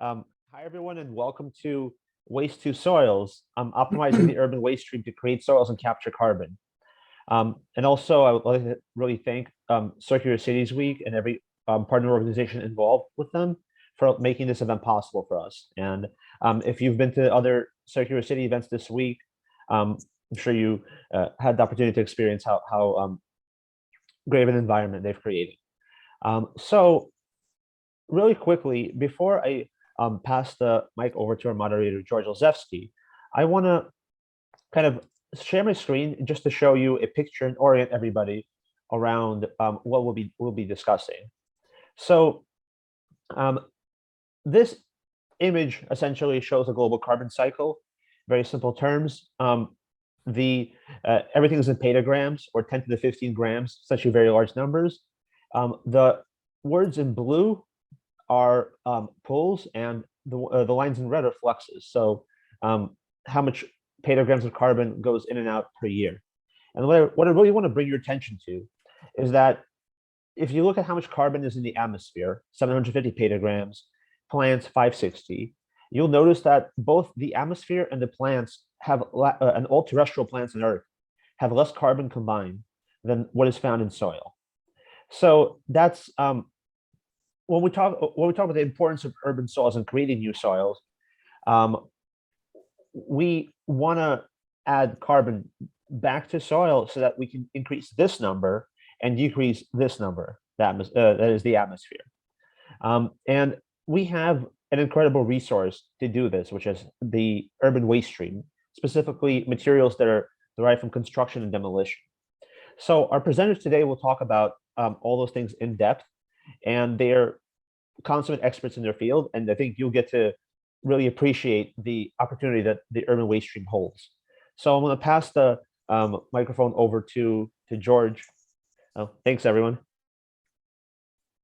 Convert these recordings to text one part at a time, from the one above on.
Hi, everyone, and welcome to Waste2Soils, optimizing the urban waste stream to create soils and capture carbon. And also, I would like to really thank Circular Cities Week and every partner organization involved with them for making this event possible for us. And if you've been to other Circular City events this week, I'm sure you had the opportunity to experience how great of an environment they've created. So really quickly, before I pass the mic over to our moderator, George Olszewski, I want to kind of share my screen just to show you a picture and orient everybody around what we'll be discussing. So this image essentially shows a global carbon cycle. Very simple terms. Everything is in petagrams, or 10 to the 15 grams, such very large numbers. The words in blue are pulls, and the lines in red are fluxes. So how much petagrams of carbon goes in and out per year. And what I really want to bring your attention to is that if you look at how much carbon is in the atmosphere, 750 petagrams, plants 560, you'll notice that both the atmosphere and the plants have, and all terrestrial plants on Earth have less carbon combined than what is found in soil. So that's when we talk about the importance of urban soils and creating new soils, we want to add carbon back to soil so that we can increase this number and decrease this number, that is the atmosphere. And we have an incredible resource to do this, which is the urban waste stream, specifically materials that are derived from construction and demolition. So our presenters today will talk about all those things in depth, and they're consummate experts in their field, and I think you'll get to really appreciate the opportunity that the urban waste stream holds. So I'm going to pass the microphone over to George. Thanks, everyone.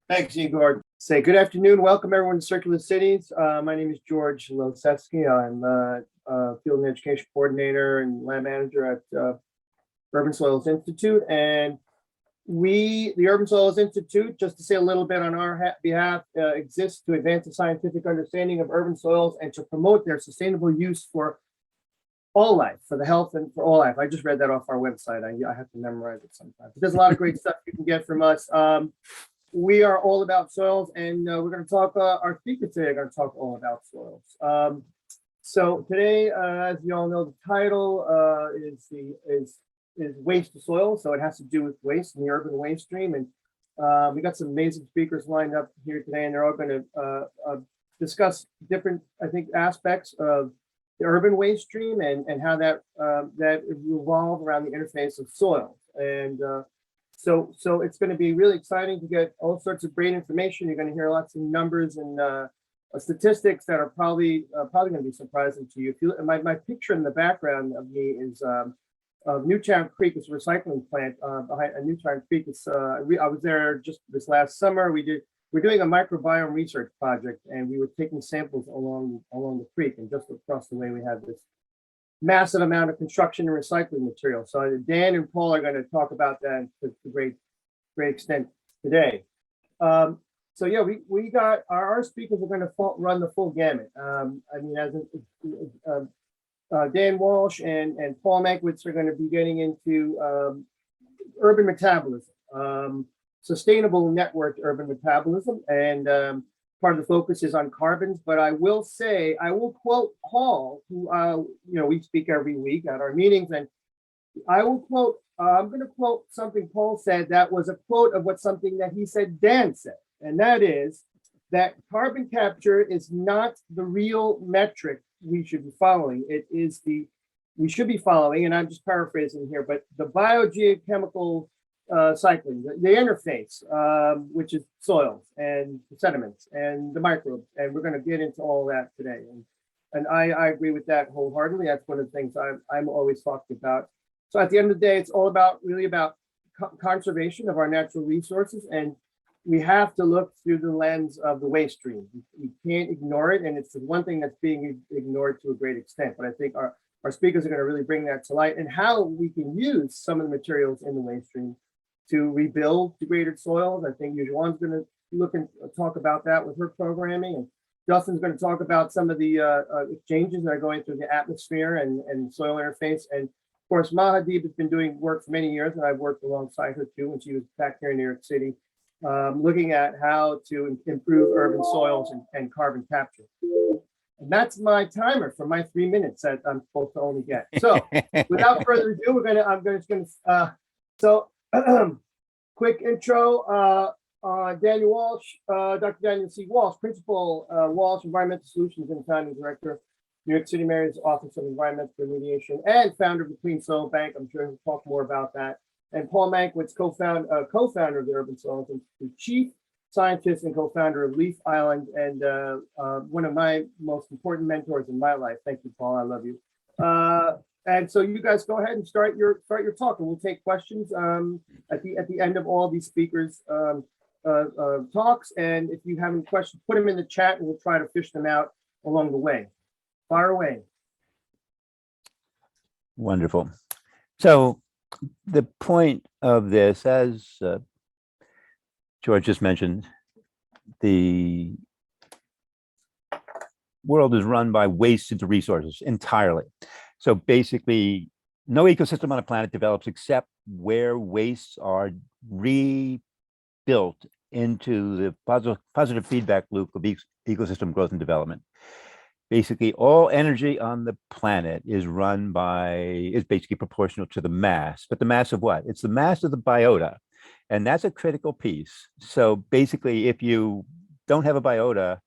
Thanks, Igor. Say good afternoon. Welcome, everyone, to Circular Cities. My name is George Olszewski. I'm Field and Education Coordinator and Lab Manager at Urban Soils Institute. And the Urban Soils Institute, just to say a little bit on our behalf, exists to advance the scientific understanding of urban soils and to promote their sustainable use for all life, for the health and for all life. I just read that off our website. I have to memorize it sometimes. But there's a lot of great stuff you can get from us. We are all about soils, and we're going to talk, our speakers today are going to talk all about soils. So today, as you all know, the title is Waste2Soils, so it has to do with waste and the urban waste stream. And we got some amazing speakers lined up here today, and they're all going to discuss different, I think, aspects of the urban waste stream and how that revolve around the interface of soil. And so it's going to be really exciting to get all sorts of great information. You're going to hear lots of numbers and statistics that are probably going to be surprising to you. If you my picture in the background of me is of Newtown Creek. It's a recycling plant behind Newtown Creek. It's I was there just this last summer. We're doing a microbiome research project, and we were taking samples along the creek, and just across the way we have this massive amount of construction and recycling material. So Dan and Paul are going to talk about that to great extent today. So yeah, we got our speakers are going to run the full gamut. I mean, as Dan Walsh and Paul Mankiewicz are going to be getting into urban metabolism, sustainable networked urban metabolism, and part of the focus is on carbons. But I will quote Paul, who we speak every week at our meetings, and I will quote. I'm going to quote something Paul said that was a quote of something that he said Dan said, and that is that carbon capture is not the real metric we should be following. We should be following, and I'm just paraphrasing here, but the biogeochemical cycling, the interface, which is soils and the sediments and the microbes, and we're going to get into all that today. And I agree with that wholeheartedly. That's one of the things I'm always talking about. So at the end of the day, it's all really about conservation of our natural resources, and we have to look through the lens of the waste stream. We can't ignore it, and it's the one thing that's being ignored to a great extent. But I think our speakers are going to really bring that to light, and how we can use some of the materials in the waste stream to rebuild degraded soils. I think Yujuan's going to look and talk about that with her programming, Dustin's going to talk about some of the exchanges that are going through the atmosphere and soil interface. And of course, Maha has been doing work for many years, and I've worked alongside her too when she was back here in New York City, looking at how to improve urban soils and carbon capture. And that's my timer for my 3 minutes that I'm supposed to only get. So without further ado, quick intro. Daniel Walsh, Dr. Daniel C. Walsh, Principal, Walsh Environmental Solutions and Founding Director, New York City Mayor's Office of Environmental Remediation, and founder of the Clean Soil Bank. I'm sure he'll talk more about that. And Paul Mankiewicz, co-founder of the Urban Soils Institute, Chief Scientist and co-founder of Leaf Island, and one of my most important mentors in my life. Thank you, Paul. I love you. And so you guys go ahead and start your talk, and we'll take questions at the end of all these speakers' talks. And if you have any questions, put them in the chat, and we'll try to fish them out along the way. Fire away. Wonderful. So the point of this, as George just mentioned, the world is run by waste into resources entirely. So basically, no ecosystem on a planet develops except where wastes are rebuilt into the positive feedback loop of ecosystem growth and development. Basically, all energy on the planet is basically proportional to the mass. But the mass of what? It's the mass of the biota. And that's a critical piece. So basically, if you don't have a biota,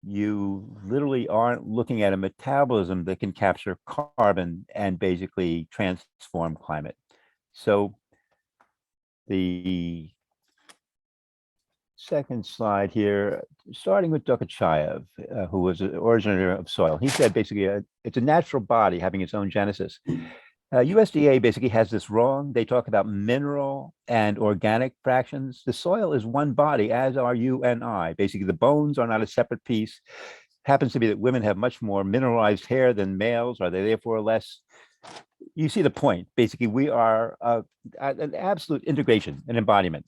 you literally aren't looking at a metabolism that can capture carbon and basically transform climate. So the second slide here, starting with Deeb-Collet, who was an originator of soil. He said basically it's a natural body having its own genesis. USDA basically has this wrong. They talk about mineral and organic fractions. The soil is one body, as are you and I. Basically, the bones are not a separate piece. Happens to be that women have much more mineralized hair than males. Are they therefore less? You see the point. Basically, we are an absolute integration, an embodiment.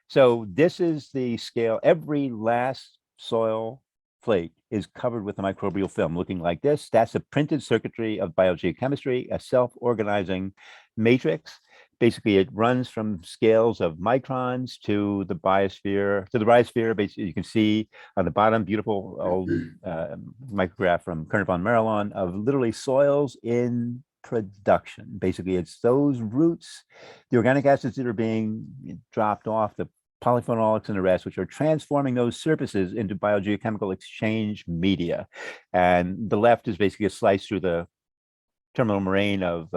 So this is the scale. Every last soil flake is covered with a microbial film looking like this. That's the printed circuitry of biogeochemistry, a self-organizing matrix. Basically, it runs from scales of microns to the biosphere, to the rhizosphere. Basically, you can see on the bottom, beautiful old micrograph from Kerner von Marilon of literally soils in production. Basically, it's those roots, the organic acids that are being dropped off, the polyphenolics and the rest, which are transforming those surfaces into biogeochemical exchange media. And the left is basically a slice through the terminal moraine of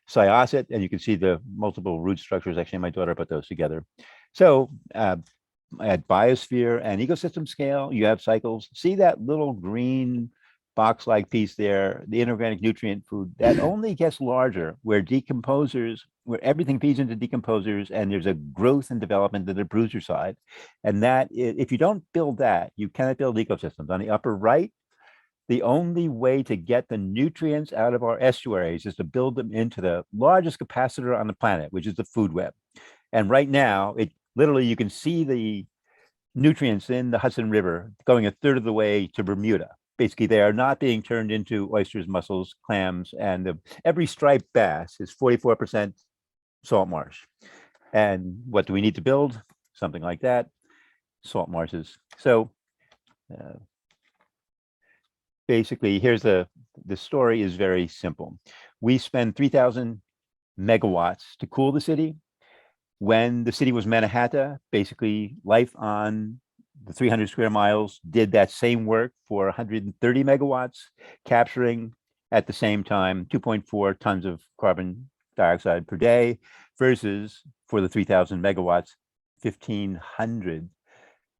Syosset, and you can see the multiple root structures. Actually, my daughter put those together. So at biosphere and ecosystem scale, you have cycles. See that little green box-like piece there, the inorganic nutrient food, that only gets larger where everything feeds into decomposers, and there's a growth and development to the bruiser side. And that, if you don't build that, you cannot build ecosystems. On the upper right, the only way to get the nutrients out of our estuaries is to build them into the largest capacitor on the planet, which is the food web. And right now, it literally, you can see the nutrients in the Hudson River going a third of the way to Bermuda. Basically, they are not being turned into oysters, mussels, clams, and every striped bass is 44% salt marsh. And what do we need to build? Something like that, salt marshes. So basically, here's the story is very simple. We spend 3,000 megawatts to cool the city. When the city was Manhattan, basically life on the 300 square miles did that same work for 130 megawatts, capturing at the same time 2.4 tons of carbon dioxide per day, versus for the 3,000 megawatts, 1,500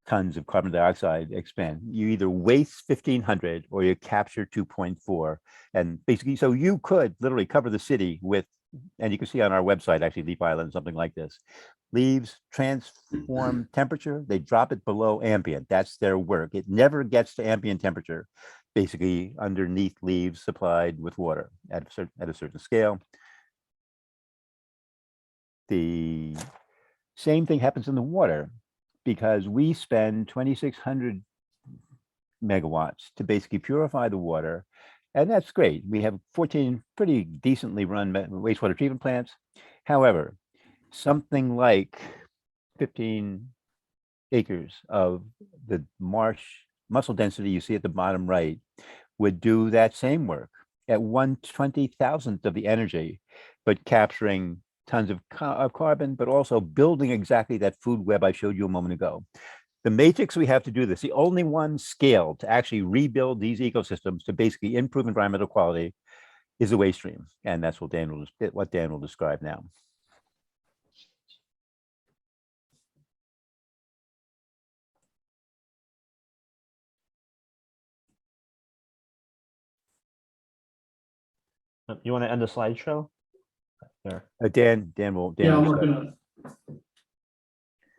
tons of carbon dioxide expand. You either waste 1,500 or you capture 2.4. And basically, so you could literally cover the city with, and you can see on our website, actually, Leaf Island, something like this. Leaves transform temperature, they drop it below ambient. That's their work. It never gets to ambient temperature, basically underneath leaves supplied with water at a certain scale. The same thing happens in the water, because we spend 2,600 megawatts to basically purify the water. And that's great. We have 14 pretty decently run wastewater treatment plants. However, something like 15 acres of the marsh muscle density you see at the bottom right would do that same work at 1/20,000th of the energy, but capturing tons of carbon, but also building exactly that food web I showed you a moment ago. The matrix we have to do this, the only one scaled to actually rebuild these ecosystems to basically improve environmental quality, is the waste stream. And that's what Dan will describe now. You want to end the slideshow? There. Dan will. Dan Yeah, I'm will working on it.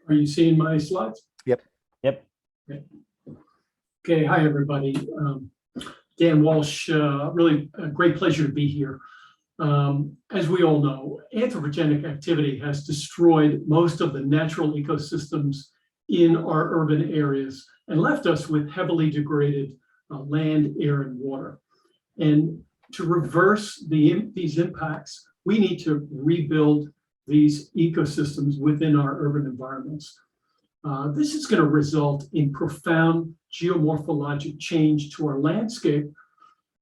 Are you seeing my slides? Yep. Okay, hi, everybody. Dan Walsh, really a great pleasure to be here. As we all know, anthropogenic activity has destroyed most of the natural ecosystems in our urban areas and left us with heavily degraded land, air, and water. And to reverse these impacts, we need to rebuild these ecosystems within our urban environments. This is going to result in profound geomorphologic change to our landscape,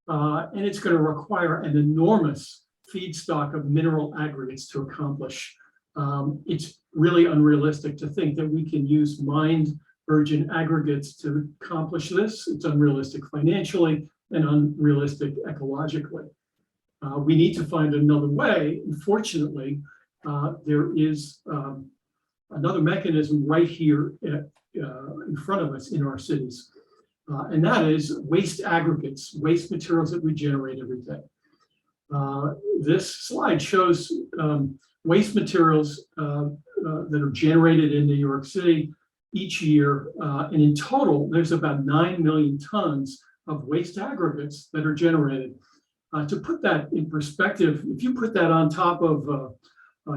and it's going to require an enormous feedstock of mineral aggregates to accomplish. It's really unrealistic to think that we can use mined virgin aggregates to accomplish this. It's unrealistic financially and unrealistic ecologically. We need to find another way. Unfortunately, there is another mechanism right here in front of us in our cities, and that is waste aggregates, waste materials that we generate every day. This slide shows waste materials that are generated in New York City each year, and in total, there's about 9 million tons of waste aggregates that are generated. To put that in perspective, if you put that on top of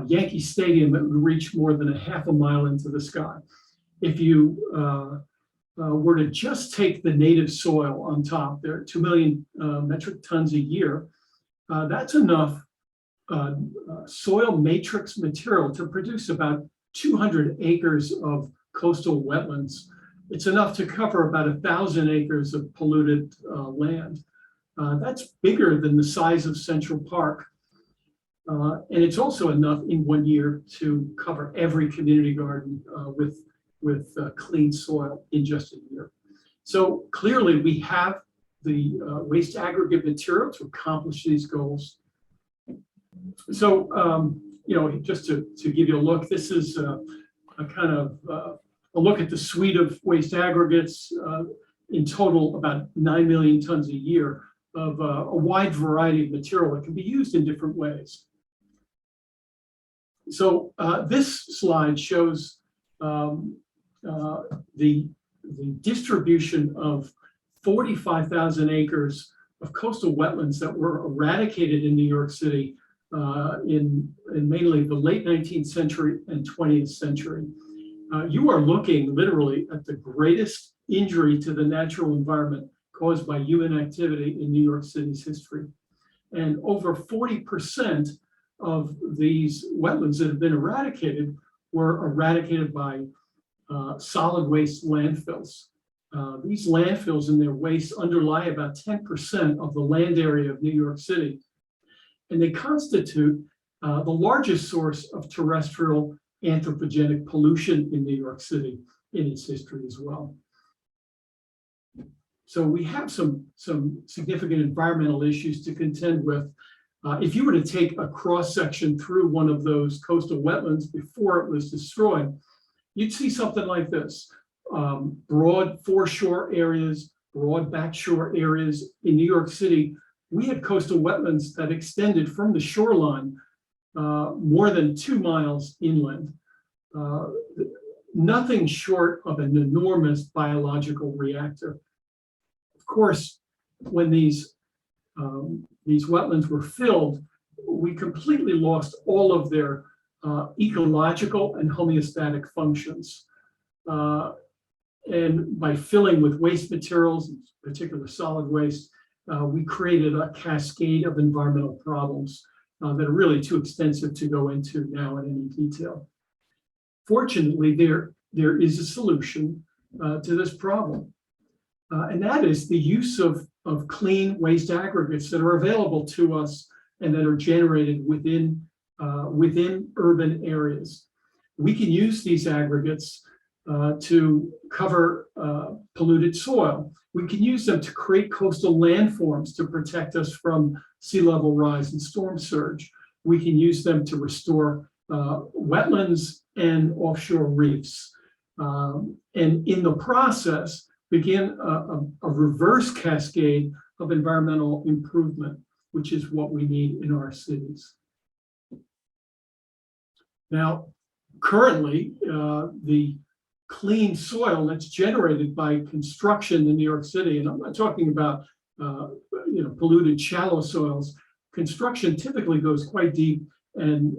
Yankee Stadium, it would reach more than a half a mile into the sky. If you were to just take the native soil on top, there are 2 million metric tons a year. That's enough soil matrix material to produce about 200 acres of coastal wetlands. It's enough to cover about 1,000 acres of polluted land. That's bigger than the size of Central Park. And it's also enough in 1 year to cover every community garden with clean soil in just a year. So clearly we have the waste aggregate material to accomplish these goals. So, just to give you a look, this is a kind of a look at the suite of waste aggregates, in total about 9 million tons a year of a wide variety of material that can be used in different ways. So this slide shows the distribution of 45,000 acres of coastal wetlands that were eradicated in New York City in mainly the late 19th century and 20th century. You are looking literally at the greatest injury to the natural environment caused by human activity in New York City's history. And over 40% of these wetlands that have been eradicated were eradicated by solid waste landfills. These landfills and their waste underlie about 10% of the land area of New York City. And they constitute the largest source of terrestrial anthropogenic pollution in New York City in its history as well. So we have some significant environmental issues to contend with. If you were to take a cross section through one of those coastal wetlands before it was destroyed, you'd see something like this. Broad foreshore areas, broad backshore areas in New York City. We had coastal wetlands that extended from the shoreline more than 2 miles inland. Nothing short of an enormous biological reactor. Of course, when these wetlands were filled, we completely lost all of their ecological and homeostatic functions. And by filling with waste materials, in particular solid waste, we created a cascade of environmental problems that are really too extensive to go into now in any detail. Fortunately, there is a solution to this problem, and that is the use of clean waste aggregates that are available to us and that are generated within urban areas. We can use these aggregates to cover polluted soil. We can use them to create coastal landforms to protect us from sea level rise and storm surge. We can use them to restore wetlands and offshore reefs. And in the process, begin a reverse cascade of environmental improvement, which is what we need in our cities. Now, currently, the clean soil that's generated by construction in New York City, and I'm not talking about polluted shallow soils. Construction typically goes quite deep and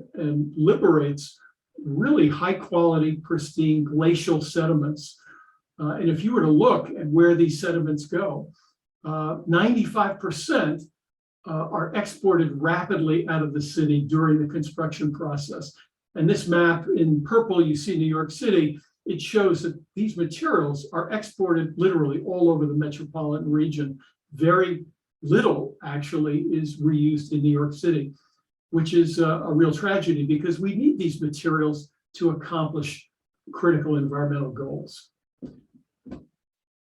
liberates really high quality, pristine glacial sediments. And if you were to look at where these sediments go, 95% are exported rapidly out of the city during the construction process. And this map in purple, you see New York City. It shows that these materials are exported literally all over the metropolitan region. Very little actually is reused in New York City, which is a real tragedy because we need these materials to accomplish critical environmental goals.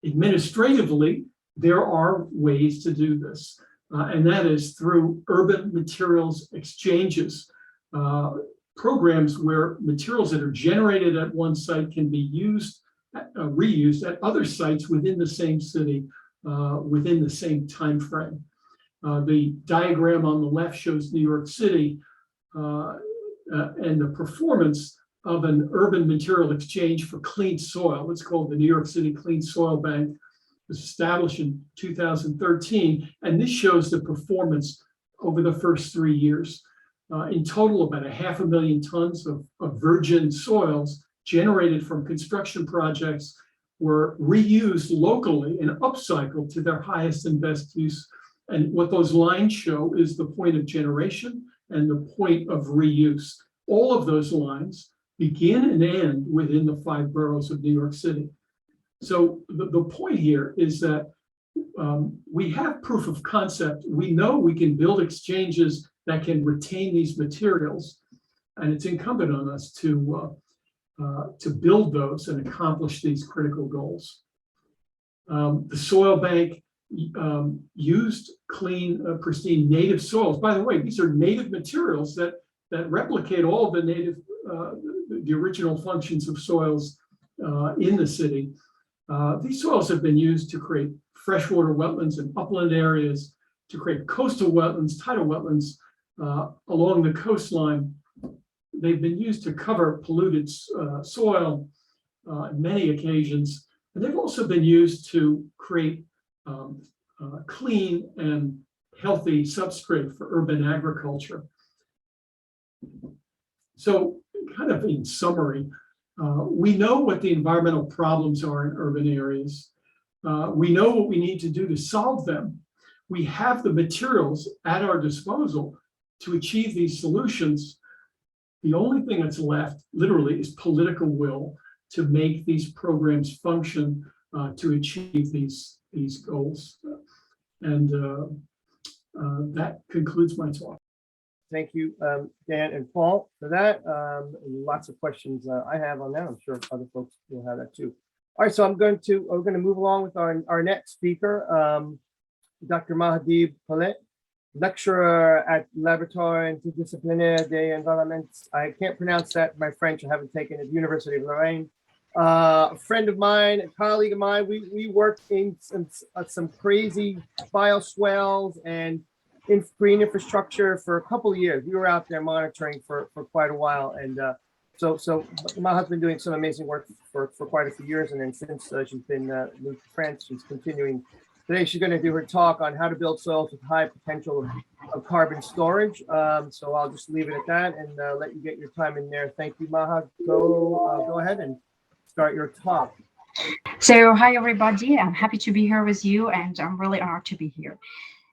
Administratively, there are ways to do this, and that is through urban materials exchanges. Programs where materials that are generated at one site can be reused at other sites within the same city, within the same time frame. The diagram on the left shows New York City and the performance of an urban material exchange for clean soil. It's called the New York City Clean Soil Bank. It was established in 2013, and this shows the performance over the first 3 years. In total, about 500,000 tons of virgin soils generated from construction projects were reused locally and upcycled to their highest and best use. And what those lines show is the point of generation and the point of reuse. All of those lines begin and end within the 5 boroughs of New York City. So the point here is that we have proof of concept. We know we can build exchanges that can retain these materials, and it's incumbent on us to build those and accomplish these critical goals. The soil bank used clean, pristine native soils. By the way, these are native materials that replicate all of the native, the original functions of soils in the city. These soils have been used to create freshwater wetlands and upland areas, to create coastal wetlands, tidal wetlands along the coastline. They've been used to cover polluted soil on many occasions, and they've also been used to create clean and healthy substrate for urban agriculture. So, kind of in summary, we know what the environmental problems are in urban areas. We know what we need to do to solve them. We have the materials at our disposal to achieve these solutions. The only thing that's left, literally, is political will to make these programs function to achieve these goals. And that concludes my talk. Thank you, Dan and Paul, for that. Lots of questions I have on that. I'm sure other folks will have that too. All right, so we're going to move along with our next speaker, Dr. Maha Deeb-Collet, lecturer at Laboratoire Interdisciplinaire des Environnements. I can't pronounce that, my French. I haven't taken it at the University of Lorraine. A friend of mine, a colleague of mine, we worked in some crazy bioswales and green infrastructure for a couple of years. We were out there monitoring for quite a while, and so Maha's been doing some amazing work for quite a few years, and then since she's been moved to France, she's continuing. Today she's going to do her talk on how to build soils with high potential of carbon storage. So I'll just leave it at that and let you get your time in there. Thank you, Maha. Go ahead and start your talk. So, hi everybody, I'm happy to be here with you and I'm really honored to be here.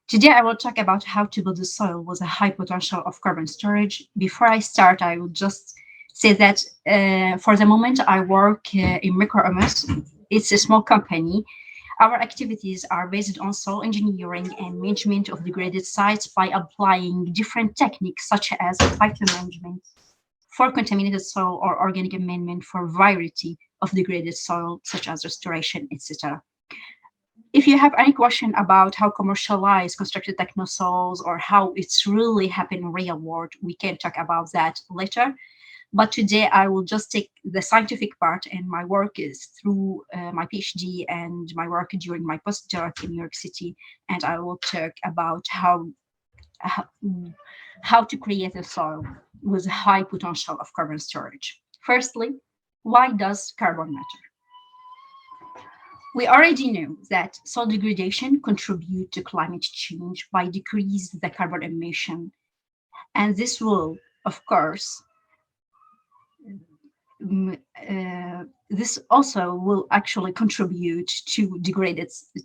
Today I will talk about how to build a soil with a high potential of carbon storage. Before I start, I will just say that for the moment I work in Microhumus. It's a small company. Our activities are based on soil engineering and management of degraded sites by applying different techniques such as phytomanagement for contaminated soil or organic amendment for variety of degraded soil, such as restoration, etc. If you have any question about how commercialize constructed technosols or how it's really happened in real world, we can talk about that later. But today I will just take the scientific part, and my work is through my PhD and my work during my postdoc in New York City. And I will talk about how to create a soil with a high potential of carbon storage. Firstly, why does carbon matter? We already know that soil degradation contributes to climate change by decreasing the carbon emission. And this will, of course, this also will actually contribute to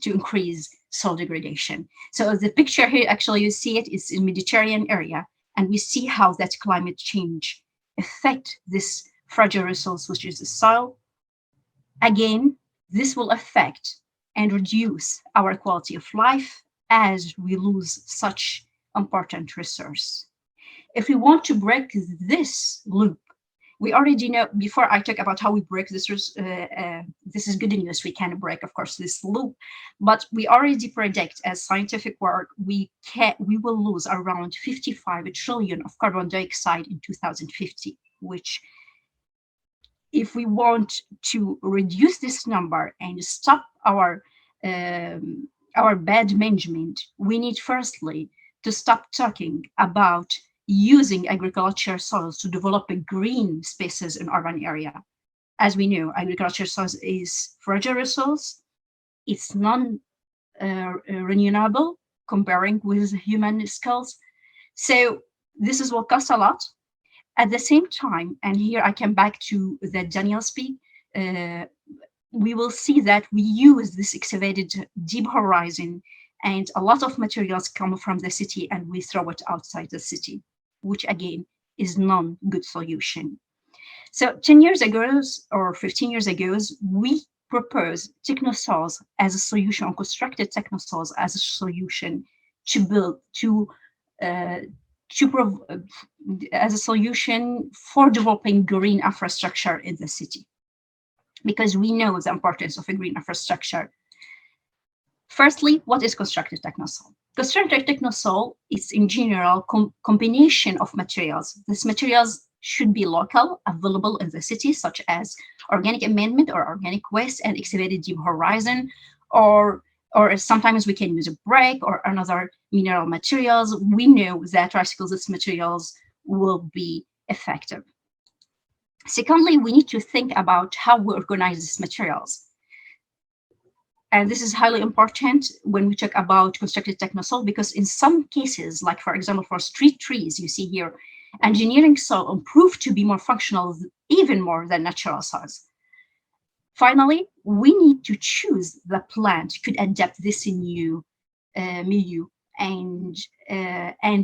increase soil degradation. So the picture here, actually, you see it is in Mediterranean area, and we see how that climate change affect this fragile resource, which is the soil. Again, this will affect and reduce our quality of life as we lose such important resource. If we want to break this loop, we already know, before I talk about how we break this, this is good news, we can break, of course, this loop, but we already predict as scientific work, we will lose around 55 trillion of carbon dioxide in 2050, which if we want to reduce this number and stop our bad management, we need firstly to stop talking about using agriculture soils to develop a green spaces in urban area. As we know, agriculture soils is fragile resource. It's non-renewable comparing with human skills. So this will cost a lot. At the same time, and here I come back to the Daniel speak, we will see that we use this excavated deep horizon, and a lot of materials come from the city and we throw it outside the city, which again is non-good solution. So 10 years ago or 15 years ago, we proposed technosols as a solution, or constructed technosols as a solution to build, as a solution for developing green infrastructure in the city, because we know the importance of a green infrastructure. Firstly, what is constructed technosol? Constructed technosol is in general combination of materials. These materials should be local, available in the city, such as organic amendment or organic waste and excavated deep horizon, or sometimes we can use a brick or another mineral materials. We know that recycled materials will be effective. Secondly, we need to think about how we organize these materials. And this is highly important when we talk about constructed technosol, because in some cases, like for example, for street trees, you see here, engineering soil improved to be more functional, even more than natural soils. Finally, we need to choose the plant could adapt this new milieu and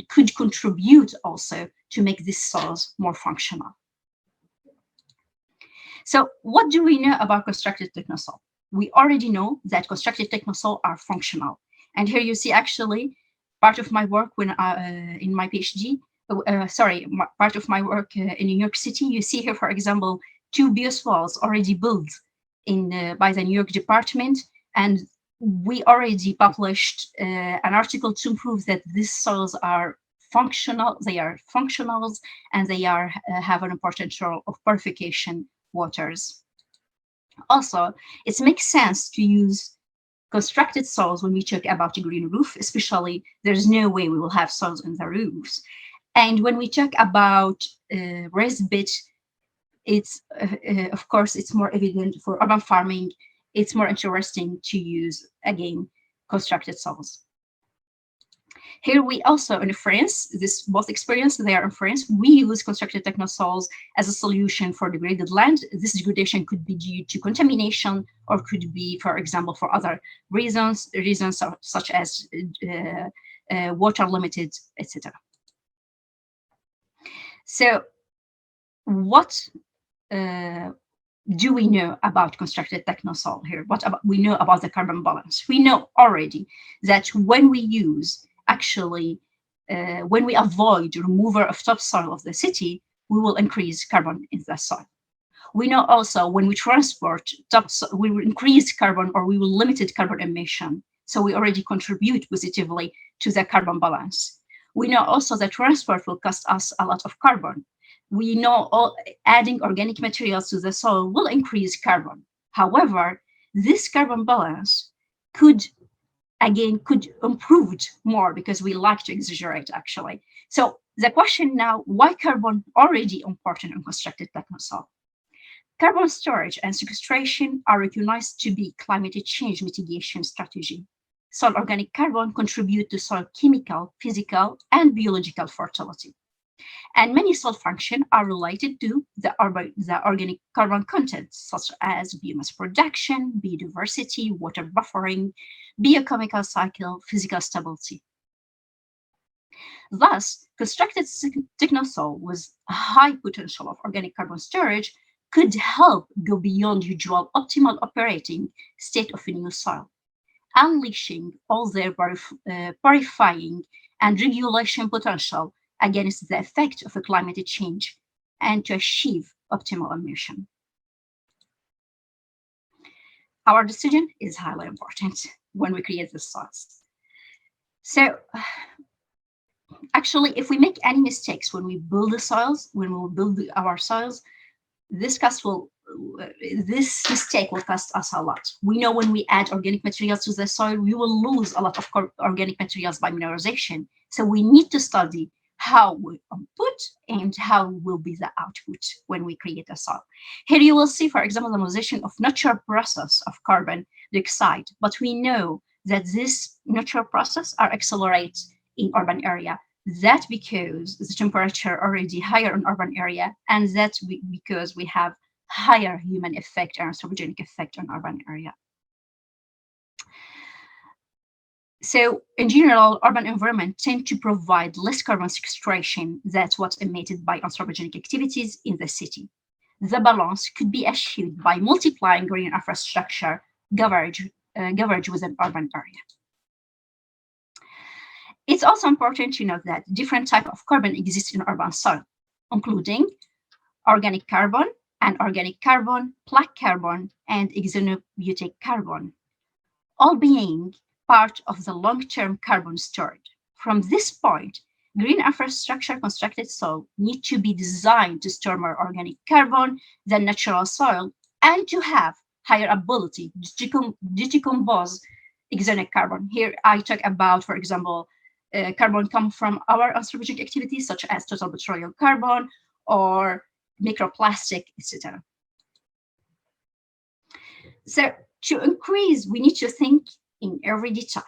could contribute also to make these soils more functional. So what do we know about constructed technosol? We already know that constructed technosol are functional. And here you see actually part of my work when in my PhD, part of my work in New York City. You see here, for example, 2 bioswales already built by the New York department, and we already published an article to prove that these soils are functional. They are functionals, and they have an important role of purification waters. Also, it makes sense to use constructed soils when we talk about a green roof, especially there's no way we will have soils in the roofs. And when we talk about raised bed, it's of course it's more evident for urban farming. It's more interesting to use, again, constructed soils. Here we also, in France, this both experience, they are in France, we use constructed technosols as a solution for degraded land. This degradation could be due to contamination or could be, for example, for other reasons such as water limited, etc. So what do we know about constructed technosol here? What we know about the carbon balance? We know already that when we use, actually, when we avoid removal of topsoil of the city, we will increase carbon in the soil. We know also when we transport topsoil, we will increase carbon or we will limit carbon emission. So we already contribute positively to the carbon balance. We know also that transport will cost us a lot of carbon. We know adding organic materials to the soil will increase carbon. However, this carbon balance could improve more because we like to exaggerate, actually. So the question now, why carbon already important in constructed technosol? Carbon storage and sequestration are recognized to be climate change mitigation strategy. Soil organic carbon contribute to soil chemical, physical, and biological fertility. And many soil functions are related to the organic carbon content, such as biomass production, biodiversity, water buffering, biochemical cycle, physical stability. Thus, constructed technosol with a high potential of organic carbon storage could help go beyond usual optimal operating state of a new soil, unleashing all their purifying and regulation potential against the effect of climate change and to achieve optimal emission. Our decision is highly important when we create the soils. So actually, if we make any mistakes when we build the soils, when we build our soils, this mistake will cost us a lot. We know when we add organic materials to the soil, we will lose a lot of organic materials by mineralization. So we need to study how we input and how will be the output when we create a soil. Here you will see, for example, the mineralization of natural process of carbon dioxide, but we know that this natural process are accelerated in urban area. That because the temperature already higher in urban area, and that because we have higher human effect and anthropogenic effect on urban area. So in general, urban environment tend to provide less carbon sequestration than what's emitted by anthropogenic activities in the city. The balance could be achieved by multiplying green infrastructure coverage within urban area. It's also important to note that different types of carbon exist in urban soil, including organic carbon, anorganic carbon, black carbon, and exonobutyric carbon, all being part of the long-term carbon stored. From this point, green infrastructure constructed soil need to be designed to store more organic carbon than natural soil and to have higher ability to decompose exogenic carbon. Here I talk about, for example, carbon come from our anthropogenic activities such as total petroleum carbon or microplastic, etc. So to increase, we need to think in every detail.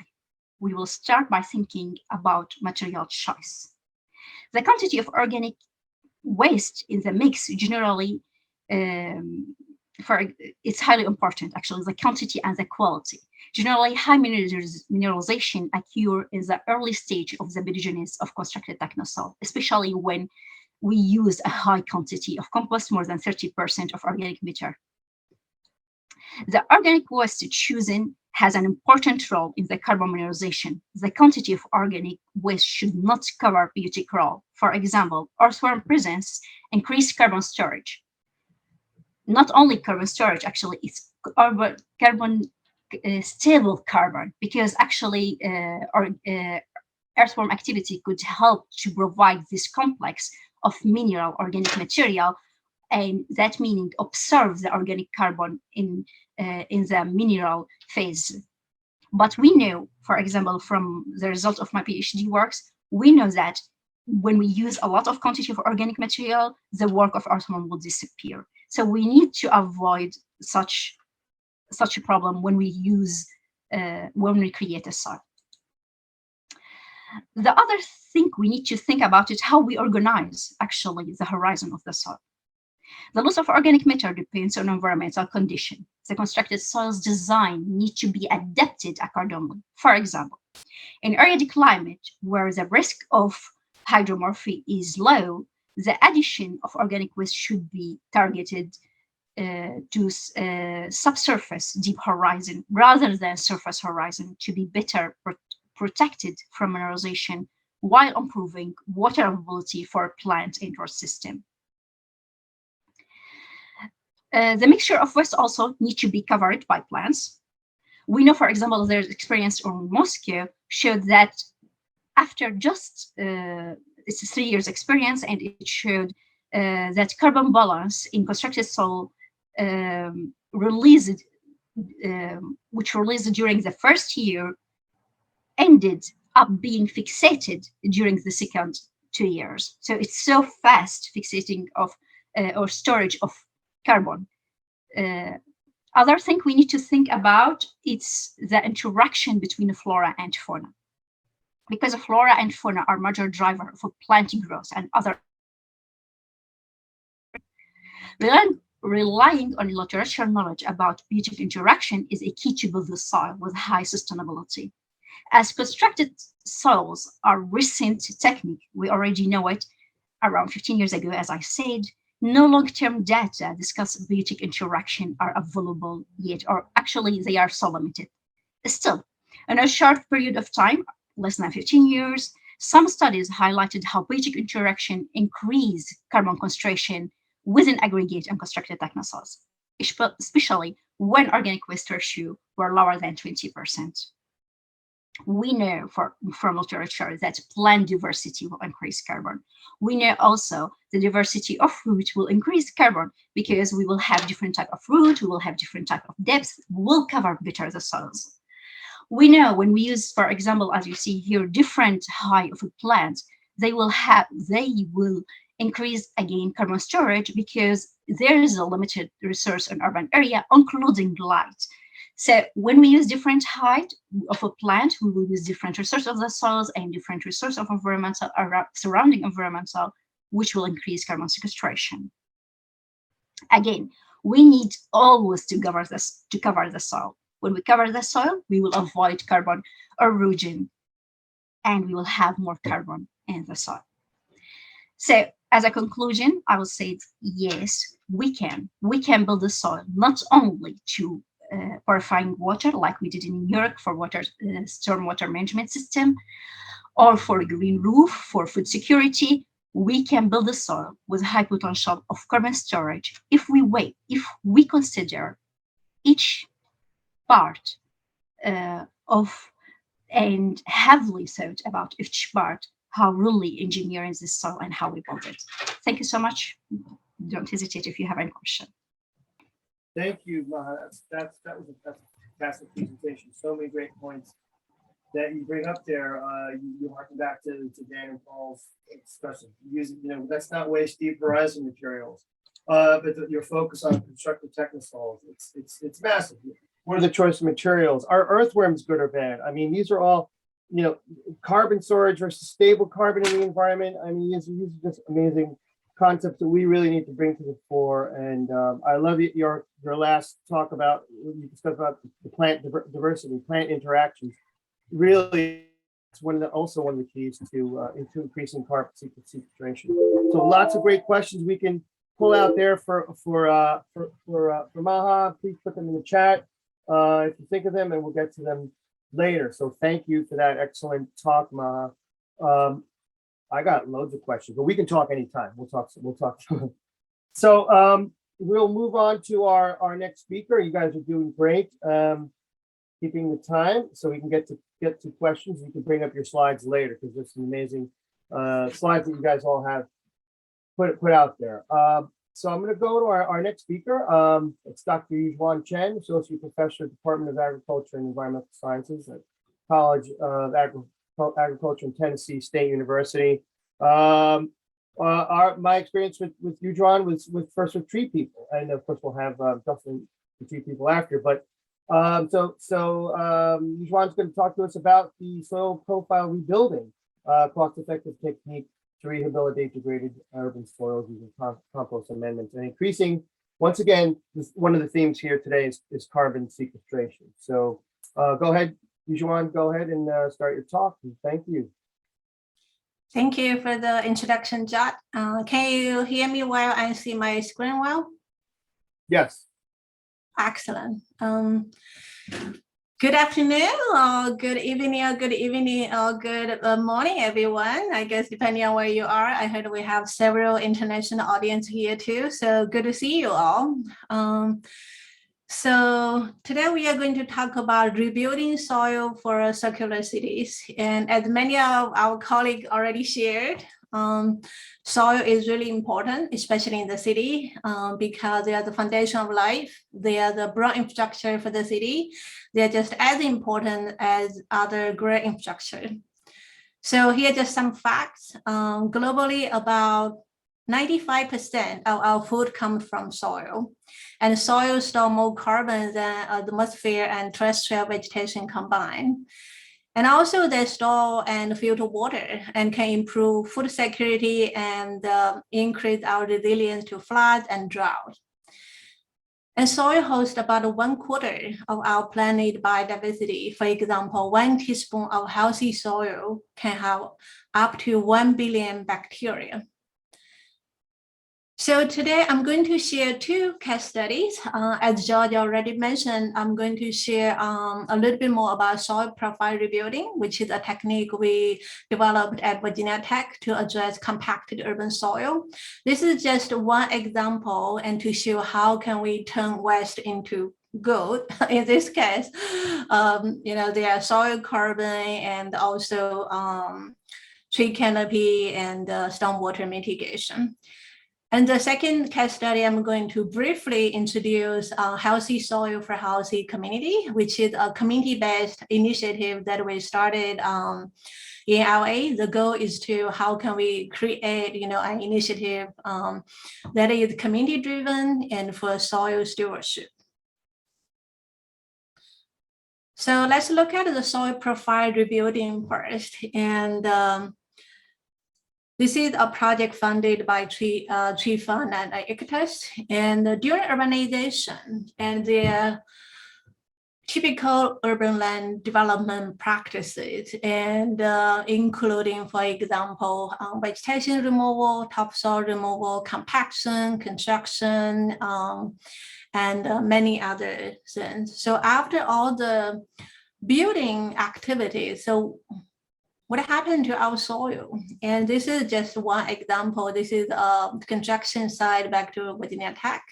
We will start by thinking about material choice. The quantity of organic waste in the mix generally, it's highly important, actually, the quantity and the quality. Generally, high mineralization occur in the early stage of the biogenesis of constructed technosol, especially when we use a high quantity of compost, more than 30% of organic matter. The organic waste chosen has an important role in the carbon mineralization. The quantity of organic waste should not cover biotic role. For example, earthworm presence increased carbon storage. Not only carbon storage, actually, it's carbon stable carbon, because actually earthworm activity could help to provide this complex of mineral organic material, and that meaning observe the organic carbon in the mineral phase. But we know, for example, from the result of my PhD works, we know that when we use a lot of quantity of organic material, the work of earthworm will disappear. So we need to avoid such a problem when we use when we create a soil. The other thing we need to think about is how we organize actually the horizon of the soil. The loss of organic matter depends on environmental condition. The constructed soil's design needs to be adapted accordingly. For example, in arid climate where the risk of hydromorphy is low, the addition of organic waste should be targeted to subsurface deep horizon rather than surface horizon to be better protected from mineralization while improving water availability for plant and root system. The mixture of waste also need to be covered by plants. We know, for example, there's experience on Moscow showed that after just it's a 3 years experience, and it showed that carbon balance in constructed soil which released during the first year ended up being fixated during the second 2 years. So it's so fast fixating of or storage of carbon. Other thing we need to think about is the interaction between flora and fauna, because flora and fauna are major driver for plant growth and other. Relying on literature knowledge about biotic interaction is a key to build the soil with high sustainability. As constructed soils are recent technique, we already know it around 15 years ago, as I said. No long-term data discuss biotic interaction are available yet, or actually they are so limited. Still, in a short period of time, less than 15 years, some studies highlighted how biotic interaction increase carbon concentration within aggregate and constructed technosoils, especially when organic waste ratio were lower than 20%. We know from literature that plant diversity will increase carbon. We know also the diversity of root will increase carbon because we will have different type of root, we will have different type of depth, will cover better the soils. We know when we use, for example, as you see here, different height of a plant, they will increase again carbon storage because there is a limited resource in urban area, including light. So when we use different height of a plant, we will use different resource of the soils and different resource of environmental surrounding environmental, which will increase carbon sequestration. Again, we need always to cover the soil. When we cover the soil, we will avoid carbon erosion, and we will have more carbon in the soil. So as a conclusion, I will say yes, we can build the soil not only to purifying water like we did in New York for water stormwater management system, or for a green roof for food security. We can build the soil with high potential of carbon storage if we consider each part and heavily thought about each part, how really engineering this soil and how we build it. Thank you so much. Don't hesitate if you have any question. Thank you, Maha. That was a fantastic presentation. So many great points that you bring up there. You harken back to Dan and Paul's discussion. That's not waste deep horizon materials, but your focus on constructive technosoils. It's massive. What are the choice of materials? Are earthworms good or bad? I mean, these are all, carbon storage versus stable carbon in the environment. I mean, these are just amazing concepts that we really need to bring to the fore. And I love your last talk about, you discussed about the plant diversity, plant interactions. Really, it's also one of the keys to increasing carbon sequestration. So lots of great questions we can pull out there for Maha. Please put them in the chat if you think of them, and we'll get to them later. So thank you for that excellent talk, Maha. I got loads of questions, but we can talk anytime. We'll talk. So we'll move on to our next speaker. You guys are doing great, keeping the time so we can get to questions. You can bring up your slides later because there's some amazing slides that you guys all have put out there. So I'm going to go to our next speaker. It's Dr. Yujuan Chen, Associate Professor, Department of Agriculture and Environmental Sciences at College of Agriculture in Tennessee State University. My experience with Yujuan was first with TreePeople, and of course we'll have Dustin the TreePeople after. But so Yujuan's going to talk to us about the soil profile rebuilding cost-effective technique to rehabilitate degraded urban soils using compost amendments and increasing. Once again, one of the themes here today is carbon sequestration. So go ahead, Yujuan, go ahead and start your talk. And thank you. Thank you for the introduction, Jot. Can you hear me while I see my screen well? Yes. Excellent. Good afternoon, or good evening, or good morning, everyone. I guess depending on where you are. I heard we have several international audience here too, so good to see you all. So today we are going to talk about rebuilding soil for circular cities. And as many of our colleagues already shared, soil is really important, especially in the city, because they are the foundation of life. They are the broad infrastructure for the city. They are just as important as other great infrastructure. So here are just some facts. Globally, about 95% of our food comes from soil, and soil stores more carbon than atmosphere and terrestrial vegetation combined. And also they store and filter water and can improve food security and increase our resilience to floods and drought. And soil hosts about 1/4 of our planet biodiversity. For example, 1 teaspoon of healthy soil can have up to 1 billion bacteria. So today I'm going to share 2 case studies. As George already mentioned, I'm going to share a little bit more about soil profile rebuilding, which is a technique we developed at Virginia Tech to address compacted urban soil. This is just one example and to show how can we turn waste into good. In this case, there are soil carbon and also tree canopy and stormwater mitigation. And the second case study, I'm going to briefly introduce Healthy Soil for Healthy Community, which is a community-based initiative that we started in LA. The goal is to how can we create, an initiative that is community-driven and for soil stewardship. So let's look at the soil profile rebuilding first. And this is a project funded by Tree Fund and aggregates. And during urbanization and their typical urban land development practices, and including, for example, vegetation removal, topsoil removal, compaction, construction, and many other things. So after all the building activities, so what happened to our soil? And this is just one example. This is a construction site back to Virginia Tech.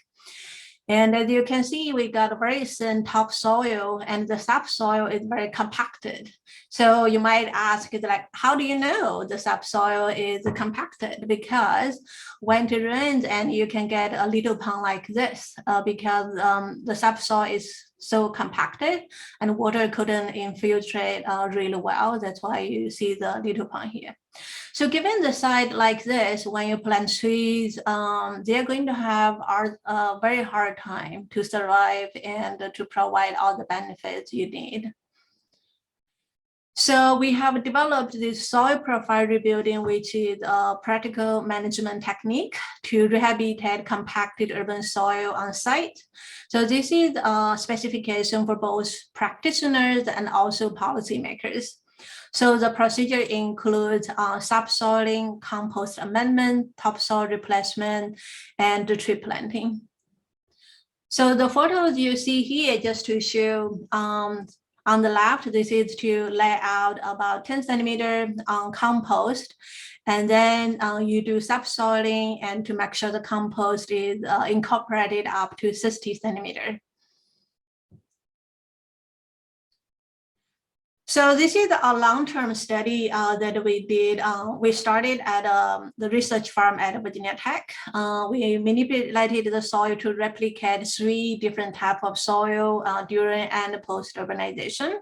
And as you can see, we got a very thin topsoil and the subsoil is very compacted. So you might ask, like, how do you know the subsoil is compacted? Because when it rains and you can get a little pond like this, because the subsoil is so compacted and water couldn't infiltrate really well. That's why you see the little pond here. So given the site like this, when you plant trees, they're going to have a very hard time to survive and to provide all the benefits you need. So we have developed this soil profile rebuilding, which is a practical management technique to rehabilitate compacted urban soil on site. So this is a specification for both practitioners and also policymakers. So the procedure includes subsoiling, compost amendment, topsoil replacement, and the tree planting. So the photos you see here, just to show on the left, this is to lay out about 10 centimeter on compost. And then you do subsoiling and to make sure the compost is incorporated up to 60 centimeter. So this is a long-term study that we did. We started at the research farm at Virginia Tech. We manipulated the soil to replicate 3 different types of soil during and post-urbanization.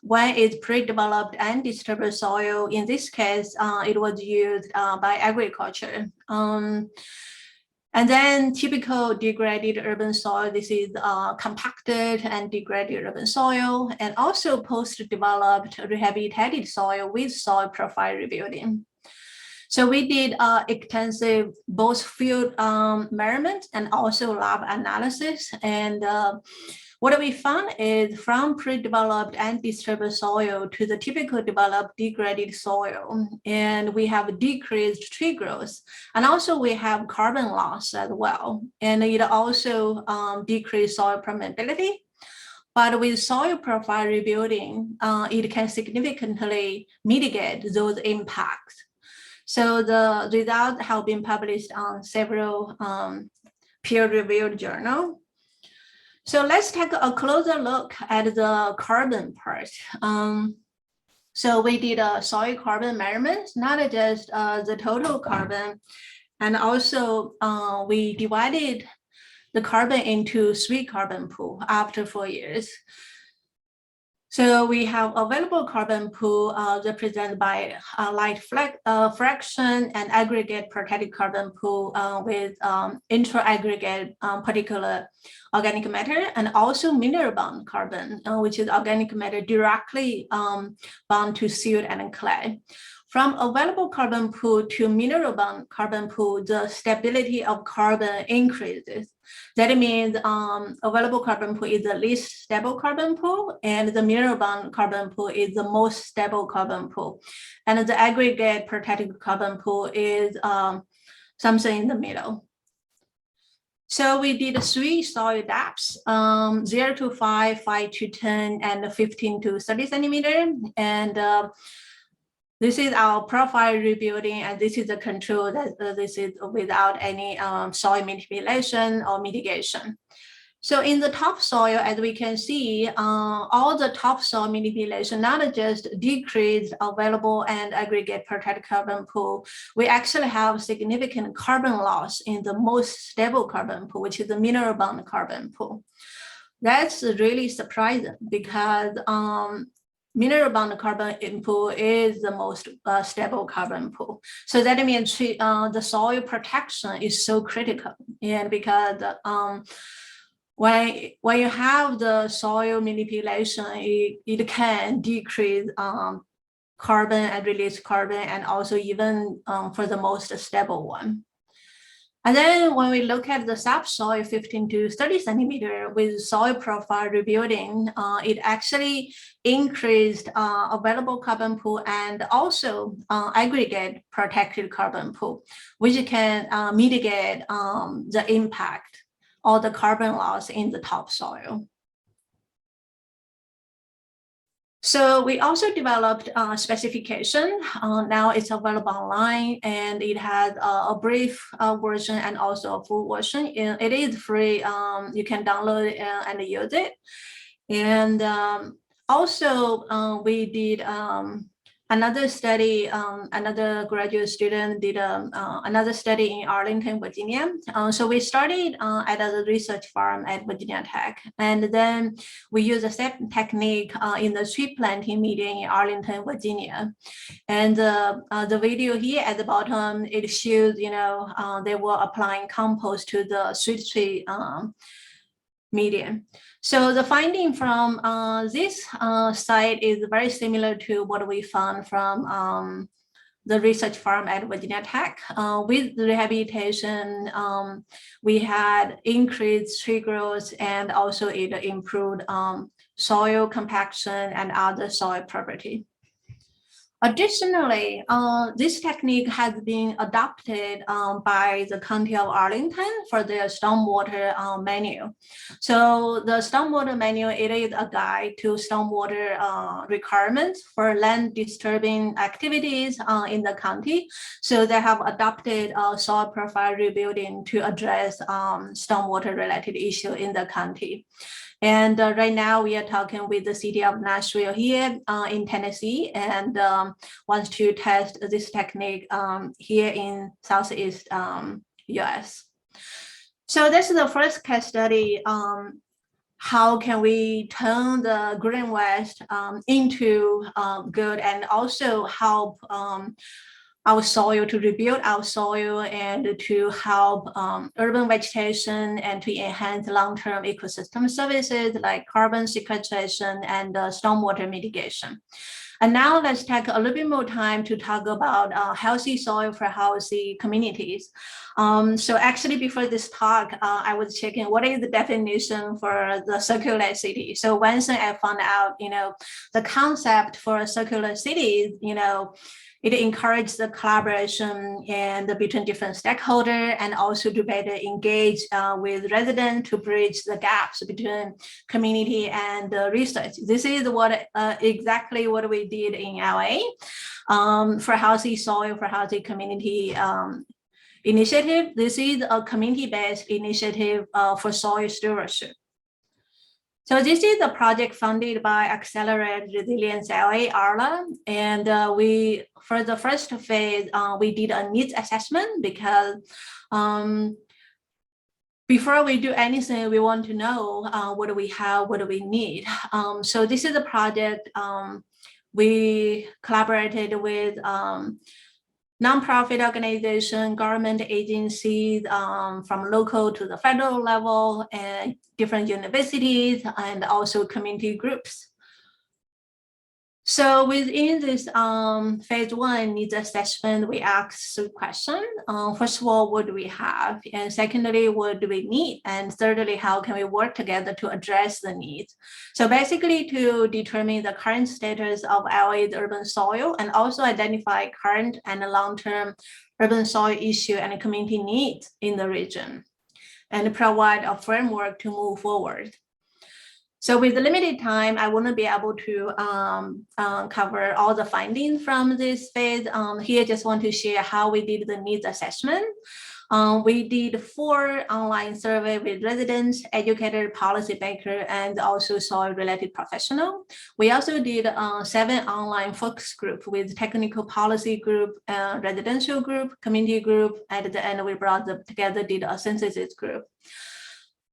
One is pre-developed and disturbed soil. In this case, it was used by agriculture. And then typical degraded urban soil, this is compacted and degraded urban soil, and also post-developed rehabilitated soil with soil profile rebuilding. So we did extensive both field measurement and also lab analysis. And what we found is from pre-developed and disturbed soil to the typical developed degraded soil, and we have decreased tree growth, and also we have carbon loss as well. And it also decreased soil permeability. But with soil profile rebuilding, it can significantly mitigate those impacts. So the results have been published on several peer-reviewed journals. So let's take a closer look at the carbon part. So we did a soil carbon measurement, not just the total carbon, and also we divided the carbon into 3 carbon pool after 4 years. So we have available carbon pool represented by light fraction and aggregate protected carbon pool with intra-aggregate particulate organic matter, and also mineral bound carbon, which is organic matter directly bound to silt and clay. From available carbon pool to mineral bound carbon pool, the stability of carbon increases. That means available carbon pool is the least stable carbon pool, and the mineral bound carbon pool is the most stable carbon pool. And the aggregate protected carbon pool is something in the middle. So we did 3 soil depths, 0 to 5, 5 to 10, and 15 to 30 centimeter. And this is our profile rebuilding, and this is the control that this is without any soil manipulation or mitigation. So in the topsoil, as we can see, all the topsoil manipulation not just decreased available and aggregate protected carbon pool, we actually have significant carbon loss in the most stable carbon pool, which is the mineral bound carbon pool. That's really surprising because mineral bound carbon pool is the most stable carbon pool. So that means the soil protection is so critical, and because when you have the soil manipulation, it can decrease carbon and release carbon, and also even for the most stable one. And then when we look at the subsoil 15 to 30 centimeter with soil profile rebuilding, it actually increased available carbon pool and also aggregate protected carbon pool, which can mitigate the impact or the carbon loss in the topsoil. So we also developed a specification. Now it's available online, and it has a brief version and also a full version. It is free. You can download it and use it. And also we did another study. Another graduate student did another study in Arlington, Virginia. So we started at a research farm at Virginia Tech, and then we used the same technique in the tree planting meeting in Arlington, Virginia. And the video here at the bottom, it shows, they were applying compost to the sweet tree medium. So the finding from this site is very similar to what we found from the research farm at Virginia Tech. With the rehabilitation, we had increased tree growth, and also it improved soil compaction and other soil property. Additionally, this technique has been adopted by the County of Arlington for their stormwater manual. So the stormwater manual, it is a guide to stormwater requirements for land disturbing activities in the county. So they have adopted soil profile rebuilding to address stormwater related issue in the county. And right now we are talking with the city of Nashville here in Tennessee, and wants to test this technique here in Southeast US. So this is the first case study. How can we turn the green waste into good, and also help our soil, to rebuild our soil, and to help urban vegetation and to enhance long-term ecosystem services like carbon sequestration and stormwater mitigation. And now let's take a little bit more time to talk about healthy soil for healthy communities. So actually before this talk, I was checking what is the definition for the circular city. So one thing I found out, the concept for a circular city, it encourages the collaboration and between different stakeholders, and also to better engage with residents to bridge the gaps between community and research. This is what exactly what we did in LA for healthy soil for healthy community initiative. This is a community-based initiative for soil stewardship. So this is a project funded by Accelerate Resilience LA, ARLA, and for the first phase, we did a needs assessment because before we do anything, we want to know what do we have, what do we need. So this is a project we collaborated with nonprofit organization, government agencies from local to the federal level, and different universities, and also community groups. So within this phase one needs assessment, we asked 3 questions. First of all, what do we have? And secondly, what do we need? And thirdly, how can we work together to address the needs? So basically to determine the current status of LA's urban soil, and also identify current and long-term urban soil issue and community needs in the region, and provide a framework to move forward. So with the limited time, I wouldn't be able to cover all the findings from this phase. Here, I just want to share how we did the needs assessment. We did 4 online surveys with residents, educators, policymakers, and also soil-related professionals. We also did 7 online focus groups with technical policy group, residential group, community group. At the end, we brought them together, did a synthesis group.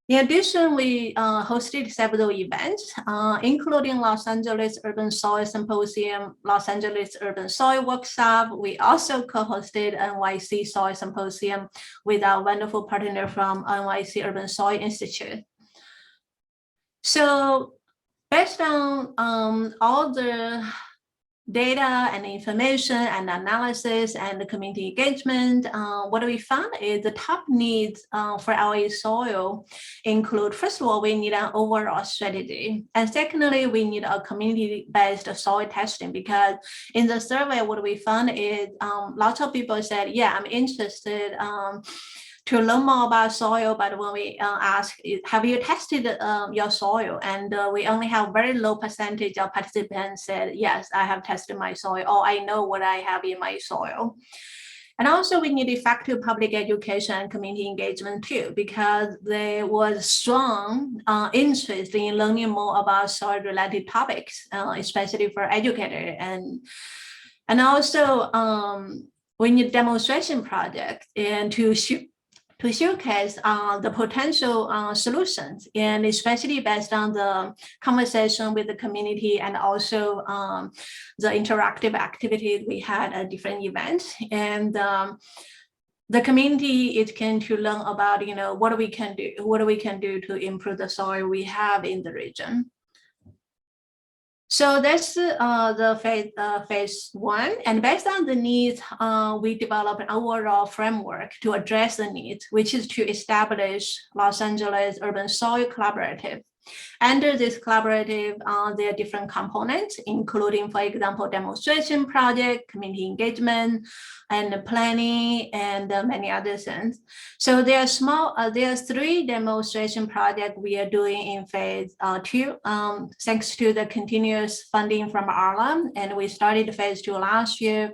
In addition, we hosted several events, including Los Angeles Urban Soil Symposium, Los Angeles Urban Soil Workshop. We also co-hosted NYC Soil Symposium with our wonderful partner from NYC Urban Soil Institute. So based on all the data and information and analysis and the community engagement, what we found is the top needs for our soil include, first of all, we need an overall strategy. And secondly, we need a community-based soil testing, because in the survey, what we found is lots of people said, yeah, I'm interested to learn more about soil, but when we ask, have you tested your soil? And we only have very low percentage of participants said, yes, I have tested my soil, or I know what I have in my soil. And also we need effective public education and community engagement too, because there was strong interest in learning more about soil-related topics, especially for educators. And also we need demonstration projects and to showcase the potential solutions, and especially based on the conversation with the community and also the interactive activities we had at different events. And the community is keen to learn about, what we can do to improve the soil we have in the region. So that's the phase one. And based on the needs, we developed an overall framework to address the needs, which is to establish Los Angeles Urban Soil Collaborative. Under this collaborative, there are different components, including, for example, demonstration project, community engagement, and planning, and many other things. So there are 3 demonstration projects we are doing in phase 2, thanks to the continuous funding from ARLA, and we started phase 2 last year.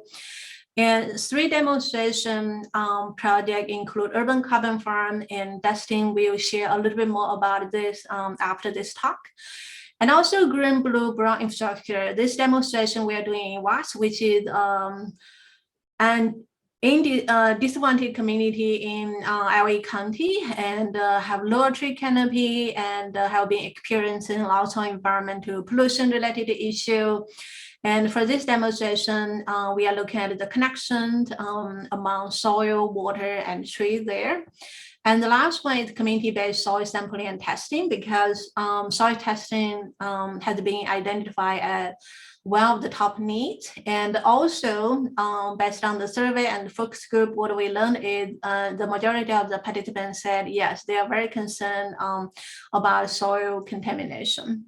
And 3 demonstration projects include urban carbon farm, and Dustin will share a little bit more about this after this talk. And also green, blue, brown infrastructure. This demonstration we are doing in Walsh, which is an disadvantaged community in LA County, and have lower tree canopy, and have been experiencing lots of environmental pollution related issue. And for this demonstration, we are looking at the connection among soil, water, and tree there. And the last one is community-based soil sampling and testing, because soil testing has been identified as one of the top needs. And also, based on the survey and focus group, what we learned is the majority of the participants said, yes, they are very concerned about soil contamination.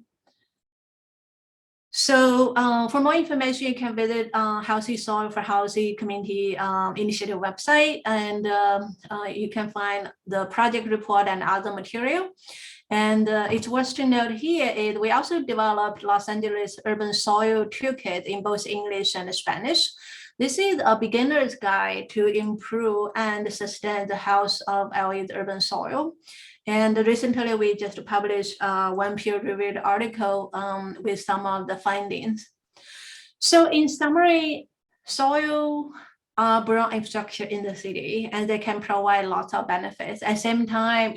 So for more information, you can visit Healthy Soil for Healthy Community Initiative website, and you can find the project report and other material. And it's worth to note here is we also developed Los Angeles Urban Soil Toolkit in both English and Spanish. This is a beginner's guide to improve and sustain the health of LA's urban soil. And recently, we just published one peer-reviewed article with some of the findings. So in summary, soil are broad infrastructure in the city, and they can provide lots of benefits. At the same time,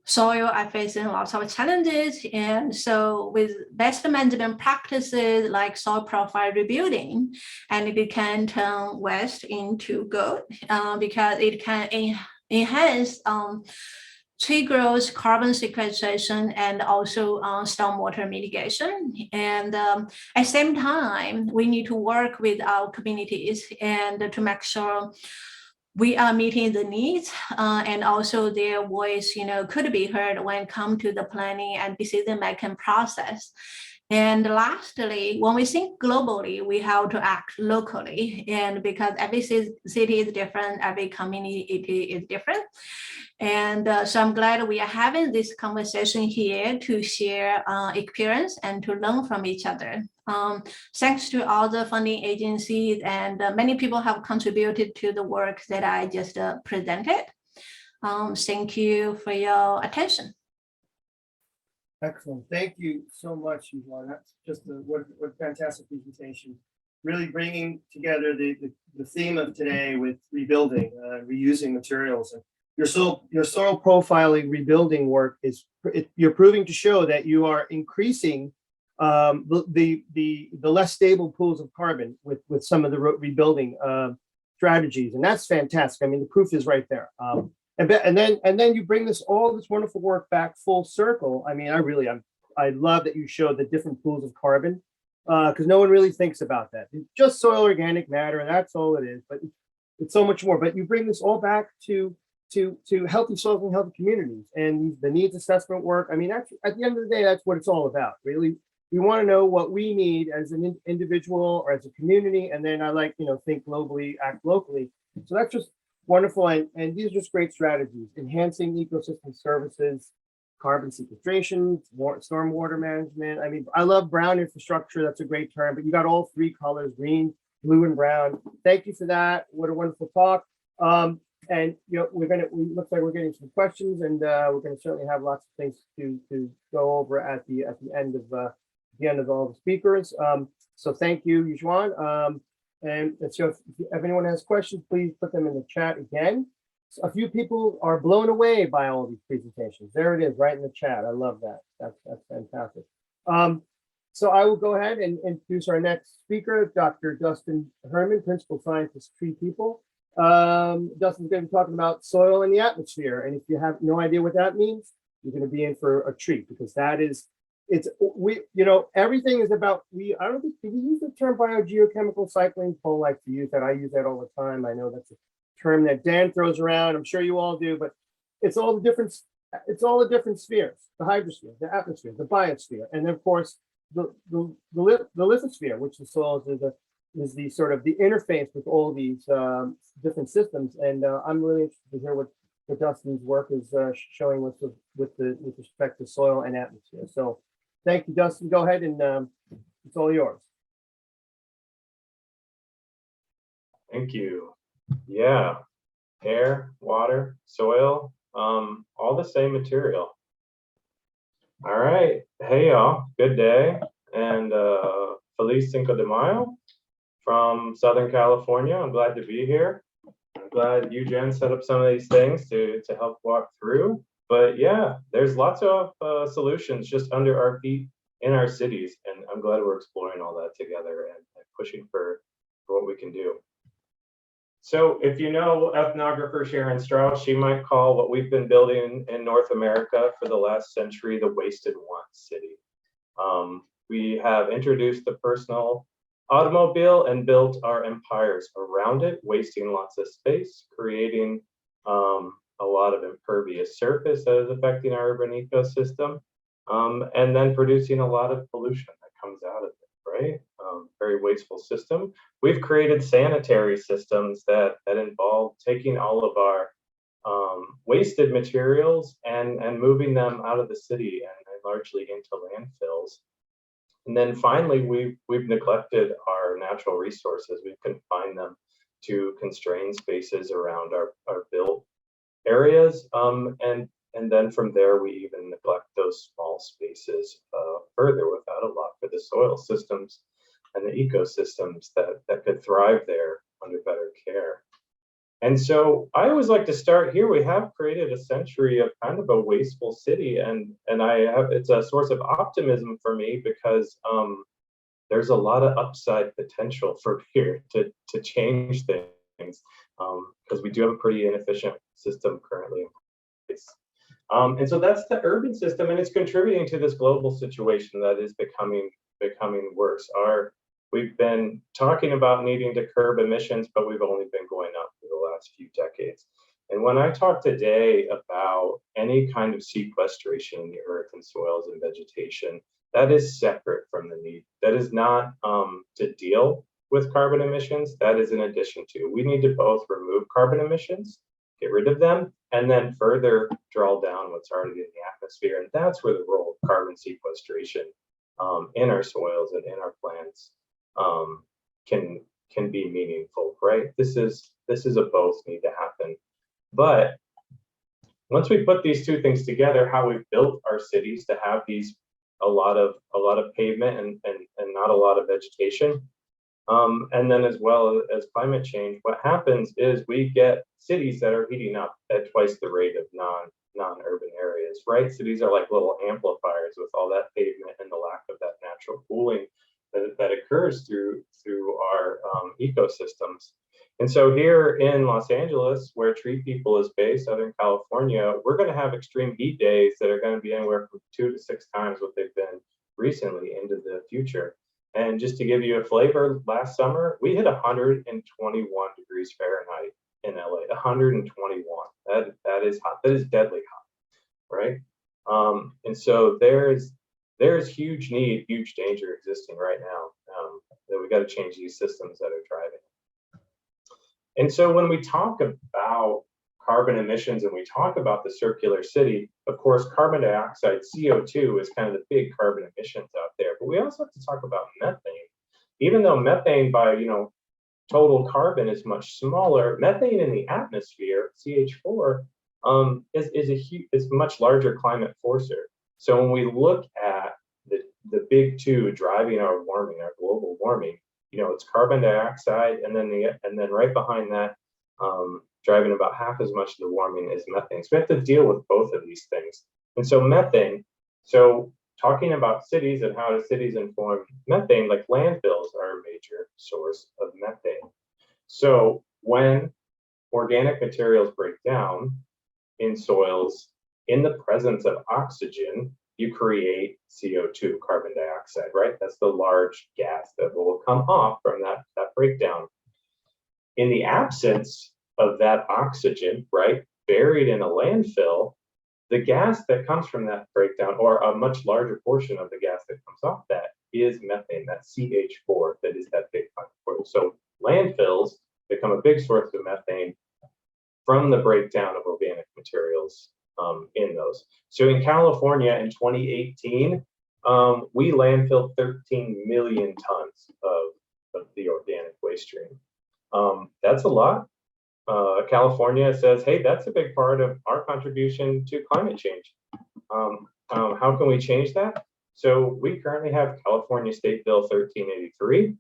soil are facing lots of challenges. And so with best management practices like soil profile rebuilding, and it can turn waste into good because it can enhance tree growth, carbon sequestration, and also stormwater mitigation. And at the same time, we need to work with our communities and to make sure we are meeting the needs and also their voice, could be heard when it comes to the planning and decision-making process. And lastly, when we think globally, we have to act locally. And because every city is different, every community is different. And so I'm glad we are having this conversation here to share experience and to learn from each other. Thanks to all the funding agencies, and many people have contributed to the work that I just presented. Thank you for your attention. Excellent. Thank you so much, Yujuan. That's just what a fantastic presentation. Really bringing together the theme of today with rebuilding, reusing materials. And your soil profiling rebuilding work you're proving to show that you are increasing the less stable pools of carbon with some of the rebuilding strategies, and that's fantastic. I mean, the proof is right there. And then you bring all this wonderful work back full circle. I mean, I love that you show the different pools of carbon because no one really thinks about that. It's just soil organic matter, that's all it is. But it's so much more. But you bring this all back to healthy soils and healthy communities and the needs assessment work. I mean, that's, at the end of the day, that's what it's all about. Really, we want to know what we need as an individual or as a community, and then I think globally, act locally. So that's just wonderful, and these are just great strategies: enhancing ecosystem services, carbon sequestration, stormwater management. I mean, I love brown infrastructure. That's a great term, but you got all three colors: green, blue, and brown. Thank you for that. What a wonderful talk. And looks like we're getting some questions, and we're going to certainly have lots of things to go over at the end of all the speakers. So thank you, Yujuan. And so if anyone has questions, please put them in the chat again. So a few people are blown away by all these presentations. There it is, right in the chat. I love that. That's fantastic. So I will go ahead and introduce our next speaker, Dr. Dustin Herrmann, Principal Scientist, TreePeople. Dustin's going to be talking about soil in the atmosphere. And if you have no idea what that means, you're going to be in for a treat, because that is, everything is about, I don't think, do we use the term biogeochemical cycling? Paul likes to use that. I use that all the time. I know that's a term that Dan throws around. I'm sure you all do, but it's all the different spheres: the hydrosphere, the atmosphere, the biosphere, and then of course the lithosphere, which the soils is the sort of the interface with all these different systems. And I'm really interested to hear what Dustin's work is showing with respect to soil and atmosphere. So thank you, Dustin. Go ahead, and it's all yours. Thank you. Yeah, air, water, soil, all the same material. All right. Hey, y'all. Good day. And Feliz Cinco de Mayo from Southern California. I'm glad to be here. I'm glad Yujuan set up some of these things to help walk through. But yeah, there's lots of solutions just under our feet in our cities. And I'm glad we're exploring all that together and pushing for what we can do. So if you know ethnographer Sharon Strauss, she might call what we've been building in North America for the last century the wasted want city. We have introduced the personal automobile and built our empires around it, wasting lots of space, creating a lot of impervious surface that is affecting our urban ecosystem, and then producing a lot of pollution that comes out of it, right? Very wasteful system. We've created sanitary systems that involve taking all of our wasted materials and moving them out of the city and largely into landfills. And then finally, we've neglected our natural resources. We've confined them to constrained spaces around our built areas. And then from there, we even neglect those small spaces further without a lot for the soil systems and the ecosystems that could thrive there under better care. And so I always like to start here. We have created a century of kind of a wasteful city, and it's a source of optimism for me because there's a lot of upside potential for here to change things because we do have a pretty inefficient system currently in place. And so that's the urban system, and it's contributing to this global situation that is becoming worse. We've been talking about needing to curb emissions, but we've only been going up for the last few decades. And when I talk today about any kind of sequestration in the earth and soils and vegetation, that is separate from the need. That is not to deal with carbon emissions. That is in addition to. We need to both remove carbon emissions, get rid of them, and then further draw down what's already in the atmosphere. And that's where the role of carbon sequestration in our soils and in our plants can be meaningful, right? This is a both need to happen. But once we put these two things together, how we've built our cities to have a lot of pavement and not a lot of vegetation, and then as well as climate change, what happens is we get cities that are heating up at twice the rate of non-urban areas, right? Cities are like little amplifiers with all that pavement and the lack of that natural cooling that occurs through our ecosystems. And so here in Los Angeles, where TreePeople is based, Southern California, we're going to have extreme heat days that are going to be anywhere from 2 to 6 times what they've been recently into the future. And just to give you a flavor, last summer, we hit 121 degrees Fahrenheit in LA, 121. That is hot. That is deadly hot, right? And so there's huge need, huge danger existing right now that we got to change these systems that are driving. And so when we talk about carbon emissions and we talk about the circular city, of course, carbon dioxide, CO2 is kind of the big carbon emissions out there, but we also have to talk about methane. Even though methane by, total carbon is much smaller, methane in the atmosphere, CH4, is a much larger climate forcer. So when we look at the big two driving our warming, our global warming, it's carbon dioxide, and then right behind that, driving about half as much of the warming is methane. So we have to deal with both of these things. And so methane, talking about cities and how do cities inform methane, like landfills are a major source of methane. So when organic materials break down in soils in the presence of oxygen, you create CO2, carbon dioxide, right? That's the large gas that will come off from that breakdown. In the absence of that oxygen, right, buried in a landfill, the gas that comes from that breakdown, or a much larger portion of the gas that comes off that, is methane, that CH4, that is that big part. So landfills become a big source of methane from the breakdown of organic materials in those. So in California in 2018, we landfilled 13 million tons of the organic waste stream. That's a lot. California says, hey, that's a big part of our contribution to climate change. How can we change that? So we currently have California State Bill 1383.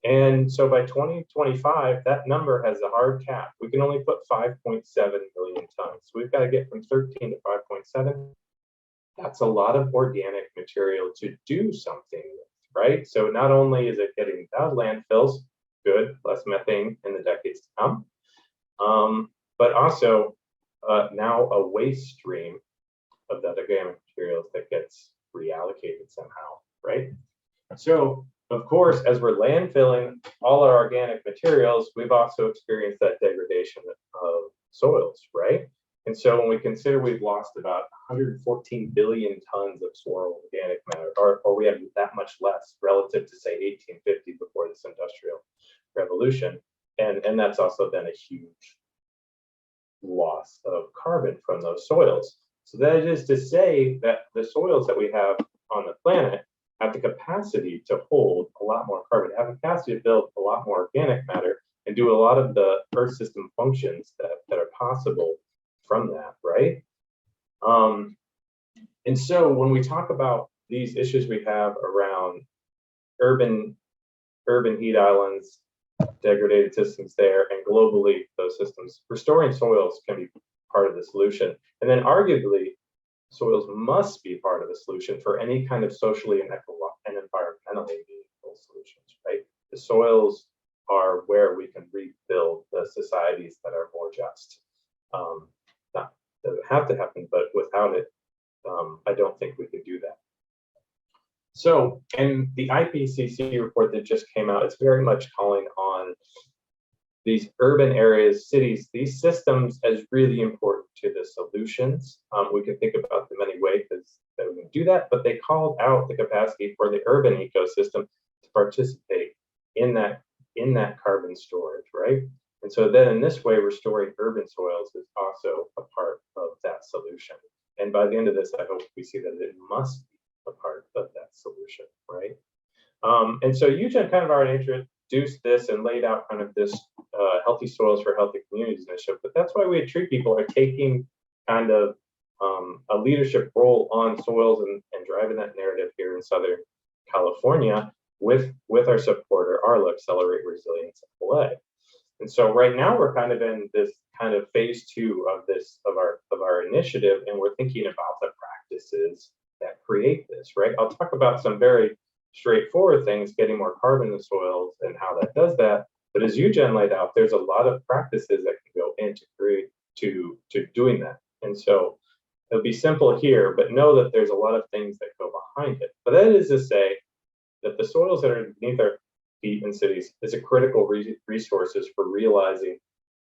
And so by 2025, that number has a hard cap. We can only put 5.7 million tons. So we've got to get from 13 to 5.7. That's a lot of organic material to do something with, right? So not only is it getting out of landfills, good, less methane in the decades to come, but also now a waste stream of the organic materials that gets reallocated somehow, right? So, of course, as we're landfilling all our organic materials, we've also experienced that degradation of soils, right? And so when we consider we've lost about 114 billion tons of soil organic matter, or we have that much less relative to, say, 1850 before this industrial revolution, and that's also been a huge loss of carbon from those soils. So that is to say that the soils that we have on the planet have the capacity to hold a lot more carbon, have the capacity to build a lot more organic matter and do a lot of the Earth system functions that are possible from that, right? And so when we talk about these issues we have around urban heat islands, degraded systems there, and globally those systems, restoring soils can be part of the solution. And then arguably, soils must be part of the solution for any kind of socially and environmentally meaningful solutions, right? The soils are where we can rebuild the societies that are more just. That doesn't have to happen, but without it, I don't think we could do that. So, and the IPCC report that just came out, it's very much calling on these urban areas, cities, these systems as really important to the solutions. We can think about the many ways that we can do that, but they called out the capacity for the urban ecosystem to participate in that carbon storage, right? And so then in this way, restoring urban soils is also a part of that solution. And by the end of this, I hope we see that it must be a part of that solution, right? And so Yujuan kind of already introduced this and laid out kind of this healthy soils for healthy communities initiative, but that's why we at TreePeople are taking kind of a leadership role on soils and driving that narrative here in Southern California with our supporter, ARLA, Accelerate Resilience LA. And so right now we're kind of in this kind of phase 2 of our initiative, and we're thinking about the practices that create this, right? I'll talk about some very straightforward things, getting more carbon in the soils and how that does that. But as Yujuan laid out, there's a lot of practices that can go into to doing that. And so it'll be simple here, but know that there's a lot of things that go behind it. But that is to say that the soils that are beneath our feet in cities is a critical resources for realizing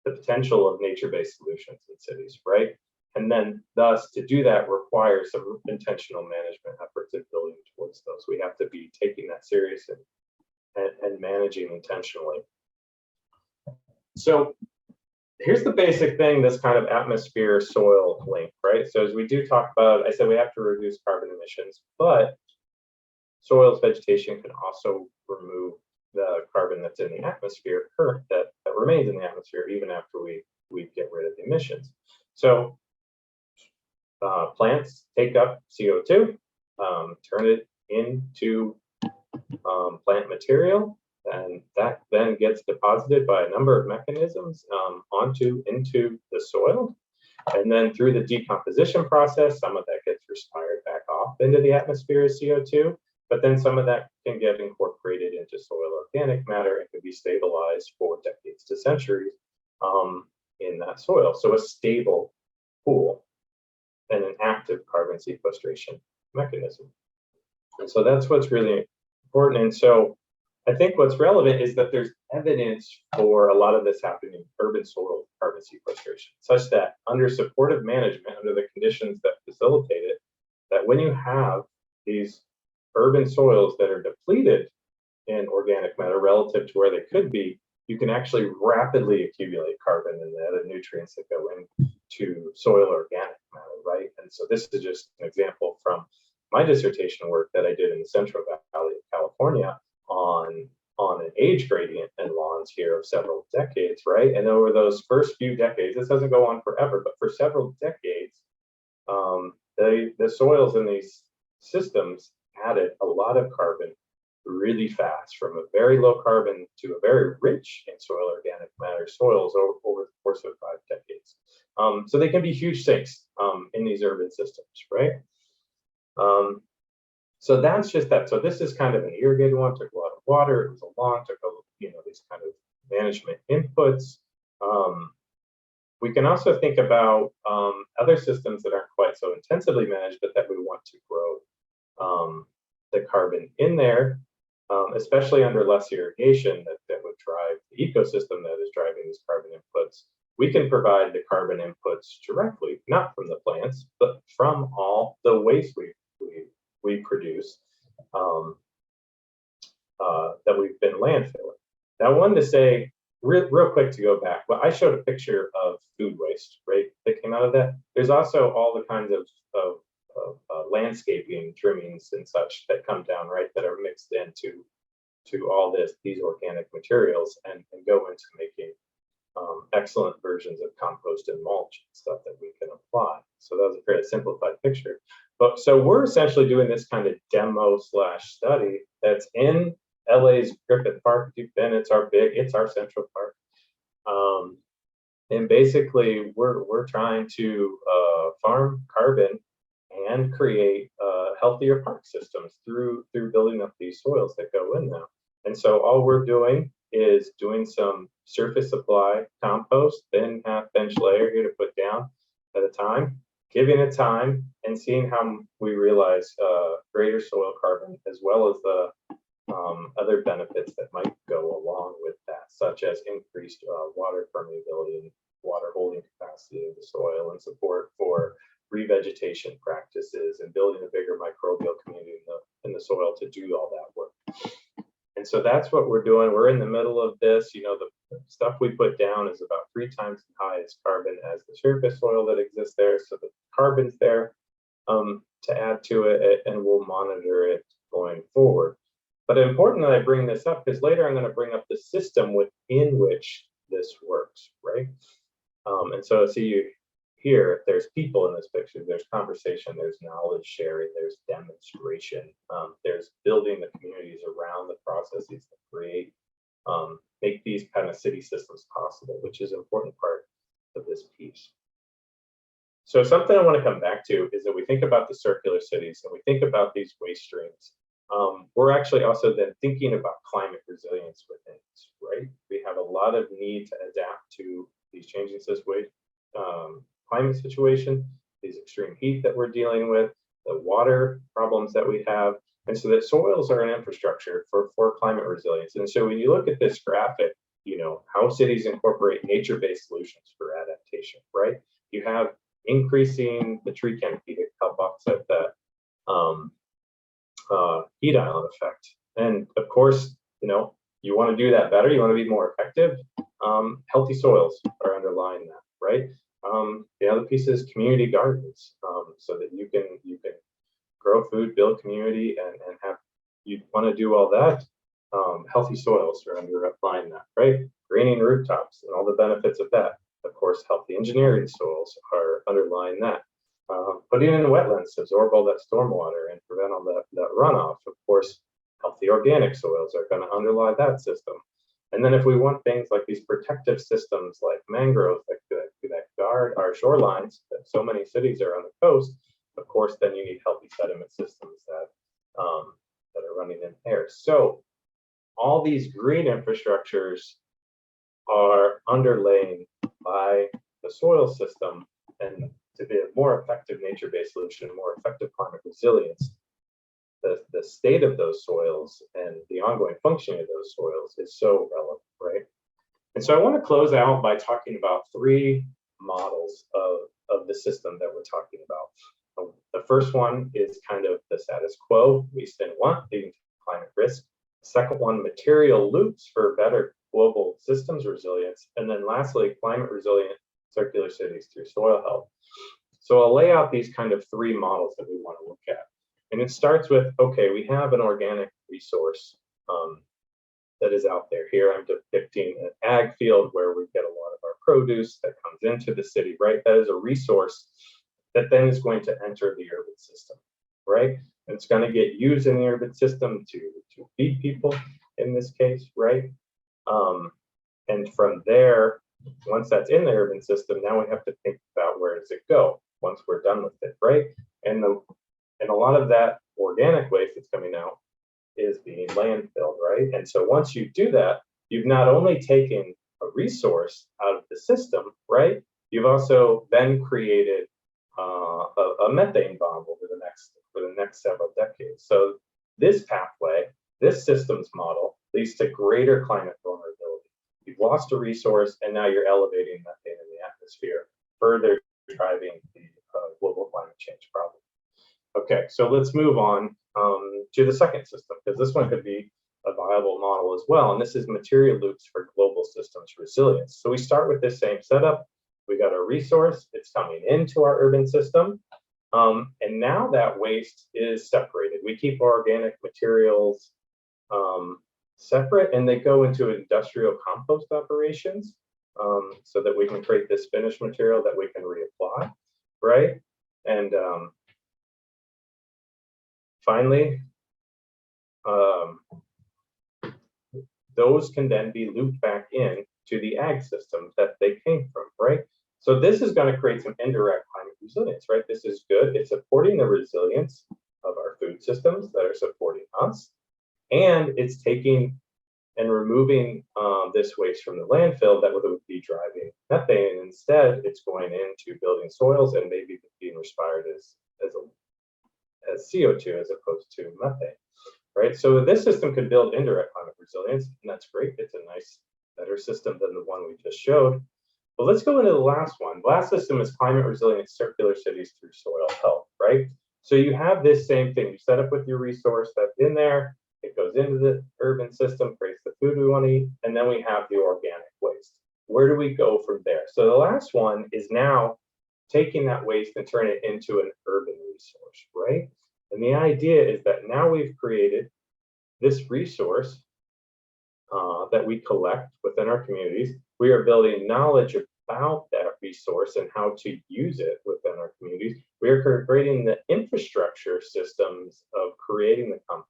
the potential of nature-based solutions in cities, right? And then thus to do that requires some intentional management efforts at building towards those. We have to be taking that serious and managing intentionally. So here's the basic thing, this kind of atmosphere soil link, right? So as we do talk about, I said we have to reduce carbon emissions, but soils vegetation can also remove the carbon that's in the atmosphere that remains in the atmosphere even after we get rid of the emissions. So plants take up CO2, turn it into plant material, and that then gets deposited by a number of mechanisms into the soil. And then through the decomposition process, some of that gets respired back off into the atmosphere as CO2, but then some of that can get incorporated into soil organic matter and can be stabilized for decades to centuries in that soil. So a stable pool and an active carbon sequestration mechanism. And so that's what's really important. And so I think what's relevant is that there's evidence for a lot of this happening in urban soil carbon sequestration, such that under supportive management, under the conditions that facilitate it, that when you have these urban soils that are depleted in organic matter relative to where they could be, you can actually rapidly accumulate carbon and the other nutrients that go into soil organic matter, right? And so this is just an example from my dissertation work that I did in the Central Valley of California on an age gradient in lawns here of several decades, right? And over those first few decades, this doesn't go on forever, but for several decades, the soils in these systems added a lot of carbon really fast, from a very low carbon to a very rich in soil organic matter soils over the course of 5 decades. So they can be huge sinks in these urban systems, right? So that's just that. So this is kind of an irrigated one, took a lot of water, it was a long, took a, these kind of management inputs. We can also think about other systems that aren't quite so intensively managed, but that we want to grow the carbon in there, especially under less irrigation that would drive the ecosystem that is driving these carbon inputs. We can provide the carbon inputs directly, not from the plants, but from all the waste we produce that we've been landfilling. Now, I wanted to say real quick to go back. Well, I showed a picture of food waste, right? That came out of that. There's also all the kinds of landscaping trimmings and such that come down, right? That are mixed into all these organic materials and go into making excellent versions of compost and mulch and stuff that we can apply. So that was a very simplified picture. But so we're essentially doing this kind of demo / study that's in LA's Griffith Park. If you've been, it's our central park. And basically we're trying to farm carbon and create healthier park systems through building up these soils that go in now. And so all we're doing is doing some surface supply compost, thin half-bench layer here to put down at a time, giving it time and seeing how we realize greater soil carbon, as well as the other benefits that might go along with that, such as increased water permeability and water holding capacity of the soil, and support for revegetation practices and building a bigger microbial community in the soil to do all that work. And so that's what we're doing. We're in the middle of this. The stuff we put down is about 3 times as high as carbon as the surface soil that exists there. So the carbon's there to add to it, and we'll monitor it going forward. But it's important that I bring this up because later I'm going to bring up the system within which this works, right? And so see here, there's people in this picture, there's conversation, there's knowledge sharing, there's demonstration, there's building the communities around the processes that create, make these kind of city systems possible, which is an important part of this piece. So something I want to come back to is that we think about the circular cities and we think about these waste streams. We're actually also then thinking about climate resilience within this, right? We have a lot of need to adapt to these changing climate situation, these extreme heat that we're dealing with, the water problems that we have. And so that soils are an infrastructure for climate resilience. And so when you look at this graphic, how cities incorporate nature-based solutions for adaptation, right? You have increasing the tree canopy to help offset that heat island effect. And of course, you want to do that better, you want to be more effective. Healthy soils are underlying that, right? The other piece is community gardens, so that you can grow food, build community, and have, you want to do all that. Healthy soils are underlying that, right? Greening rooftops and all the benefits of that. Of course, healthy engineering soils are underlying that. Putting in wetlands to absorb all that stormwater and prevent all that runoff. Of course, healthy organic soils are going to underlie that system. And then if we want things like these protective systems like mangroves that guard our shorelines, that so many cities are on the coast, of course, then you need healthy sediment systems that are running in there. So all these green infrastructures are underlain by the soil system, and to be a more effective nature-based solution, more effective climate resilience, the state of those soils and the ongoing functioning of those soils is so relevant, right? And so I want to close out by talking about 3 models of the system that we're talking about. The first one is kind of the status quo, waste and want, leading to climate risk. The second one, material loops for better global systems resilience. And then lastly, climate resilient circular cities through soil health. So I'll lay out these kind of 3 models that we want to look at. And it starts with, okay, we have an organic resource that is out there. Here I'm depicting an ag field where we get a lot of our produce that comes into the city, right? That is a resource that then is going to enter the urban system, right? And it's going to get used in the urban system to feed people in this case, right? And from there, once that's in the urban system, now we have to think about where does it go once we're done with it, right? And a lot of that organic waste that's coming out is being landfilled, right? And so once you do that, you've not only taken a resource out of the system, right? You've also then created a methane bomb over the next several decades. So this pathway, this systems model leads to greater climate vulnerability. You've lost a resource, and now you're elevating methane in the atmosphere, further driving the global climate change problem. Okay, so let's move on to the second system, because this one could be a viable model as well. And this is material loops for global systems resilience. So we start with this same setup. We got a resource, it's coming into our urban system. And now that waste is separated. We keep organic materials separate, and they go into industrial compost operations so that we can create this finished material that we can reapply, right? And finally, those can then be looped back in to the ag systems that they came from, right? So this is going to create some indirect climate resilience, right? This is good. It's supporting the resilience of our food systems that are supporting us. And it's taking and removing this waste from the landfill that would be driving methane. And instead, it's going into building soils and maybe being respired as CO2 as opposed to methane, right? So this system could build indirect climate resilience, and that's great. It's a nice, better system than the one we just showed. But let's go into the last one. The last system is climate resilient circular cities through soil health, right? So you have this same thing. You set up with your resource that's in there. It goes into the urban system, creates the food we want to eat, and then we have the organic waste. Where do we go from there? So the last one is now taking that waste and turning it into an urban resource, right? And the idea is that now we've created this resource that we collect within our communities. We are building knowledge about that resource and how to use it within our communities. We are creating the infrastructure systems of creating the company.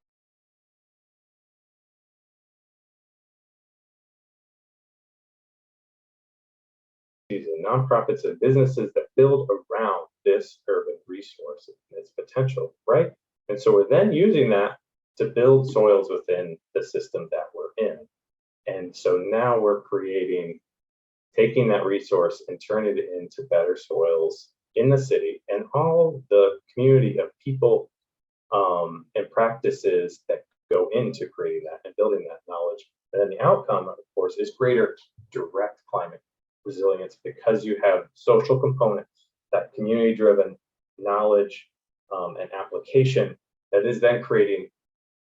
And nonprofits and businesses that build around this urban resource and its potential, right? And so we're then using that to build soils within the system that we're in. And so now we're taking that resource and turning it into better soils in the city, and all the community of people and practices that go into creating that and building that knowledge. And then the outcome, of course, is greater direct climate resilience, because you have social components, that community-driven knowledge and application that is then creating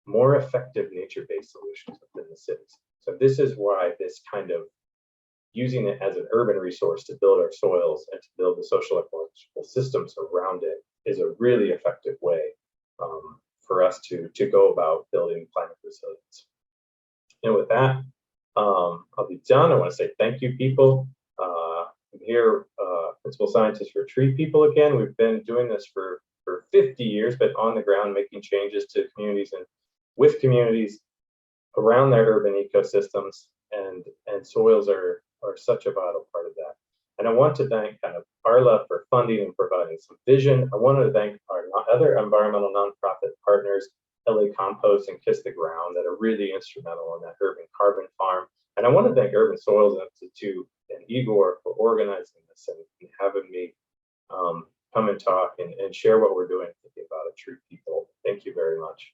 more effective nature-based solutions within the cities. So this is why this kind of using it as an urban resource to build our soils and to build the social ecological systems around it is a really effective way for us to go about building climate resilience. And with that, I'll be done. I want to say thank you, people. I'm here, principal scientist for TreePeople again. We've been doing this for 50 years, but on the ground making changes to communities and with communities around their urban ecosystems, and soils are such a vital part of that. And I want to thank kind of Arla for funding and providing some vision. I want to thank our other environmental nonprofit partners, LA Compost and Kiss the Ground, that are really instrumental in that urban carbon farm. And I want to thank Urban Soils Institute and Igor for organizing this and having me come and talk and share what we're doing thinking about a TreePeople. Thank you very much.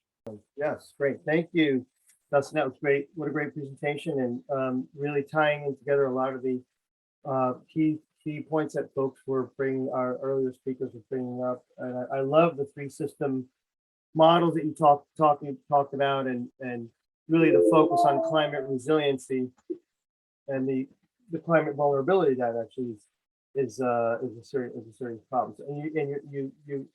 Yes, great. Thank you, Dustin. That was great. What a great presentation, and really tying in together a lot of the key points that folks were bringing, our earlier speakers were bringing up. And I love the three system models that you talked about, and really the focus on climate resiliency and the climate vulnerability that actually is a serious problem. And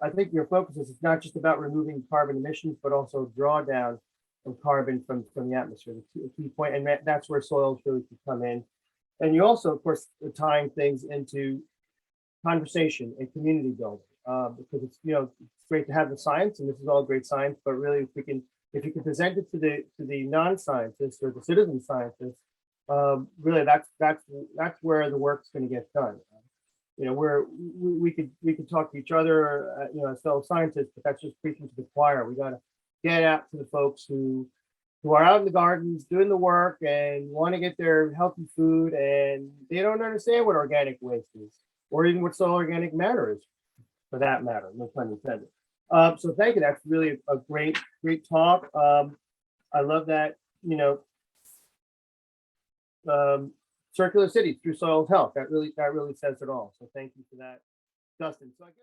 I think your focus is it's not just about removing carbon emissions, but also drawdown of carbon from the atmosphere. The key point, and that's where soils really could come in. And you also, of course, are tying things into conversation and community building, because it's it's great to have the science, and this is all great science, but really if you can present it to the non-scientists or the citizen scientists, really that's where the work's going to get done. you know, we could talk to each other, you know, as fellow scientists, but that's just preaching to the choir. We got to get out to the folks who are out in the gardens doing the work and want to get their healthy food, and they don't understand what organic waste is, or even what soil organic matter is, for that matter. No pun intended. So thank you. That's really a great talk. I love that, you know, circular cities through soil health. That really says it all. So thank you for that, Dustin. So I guess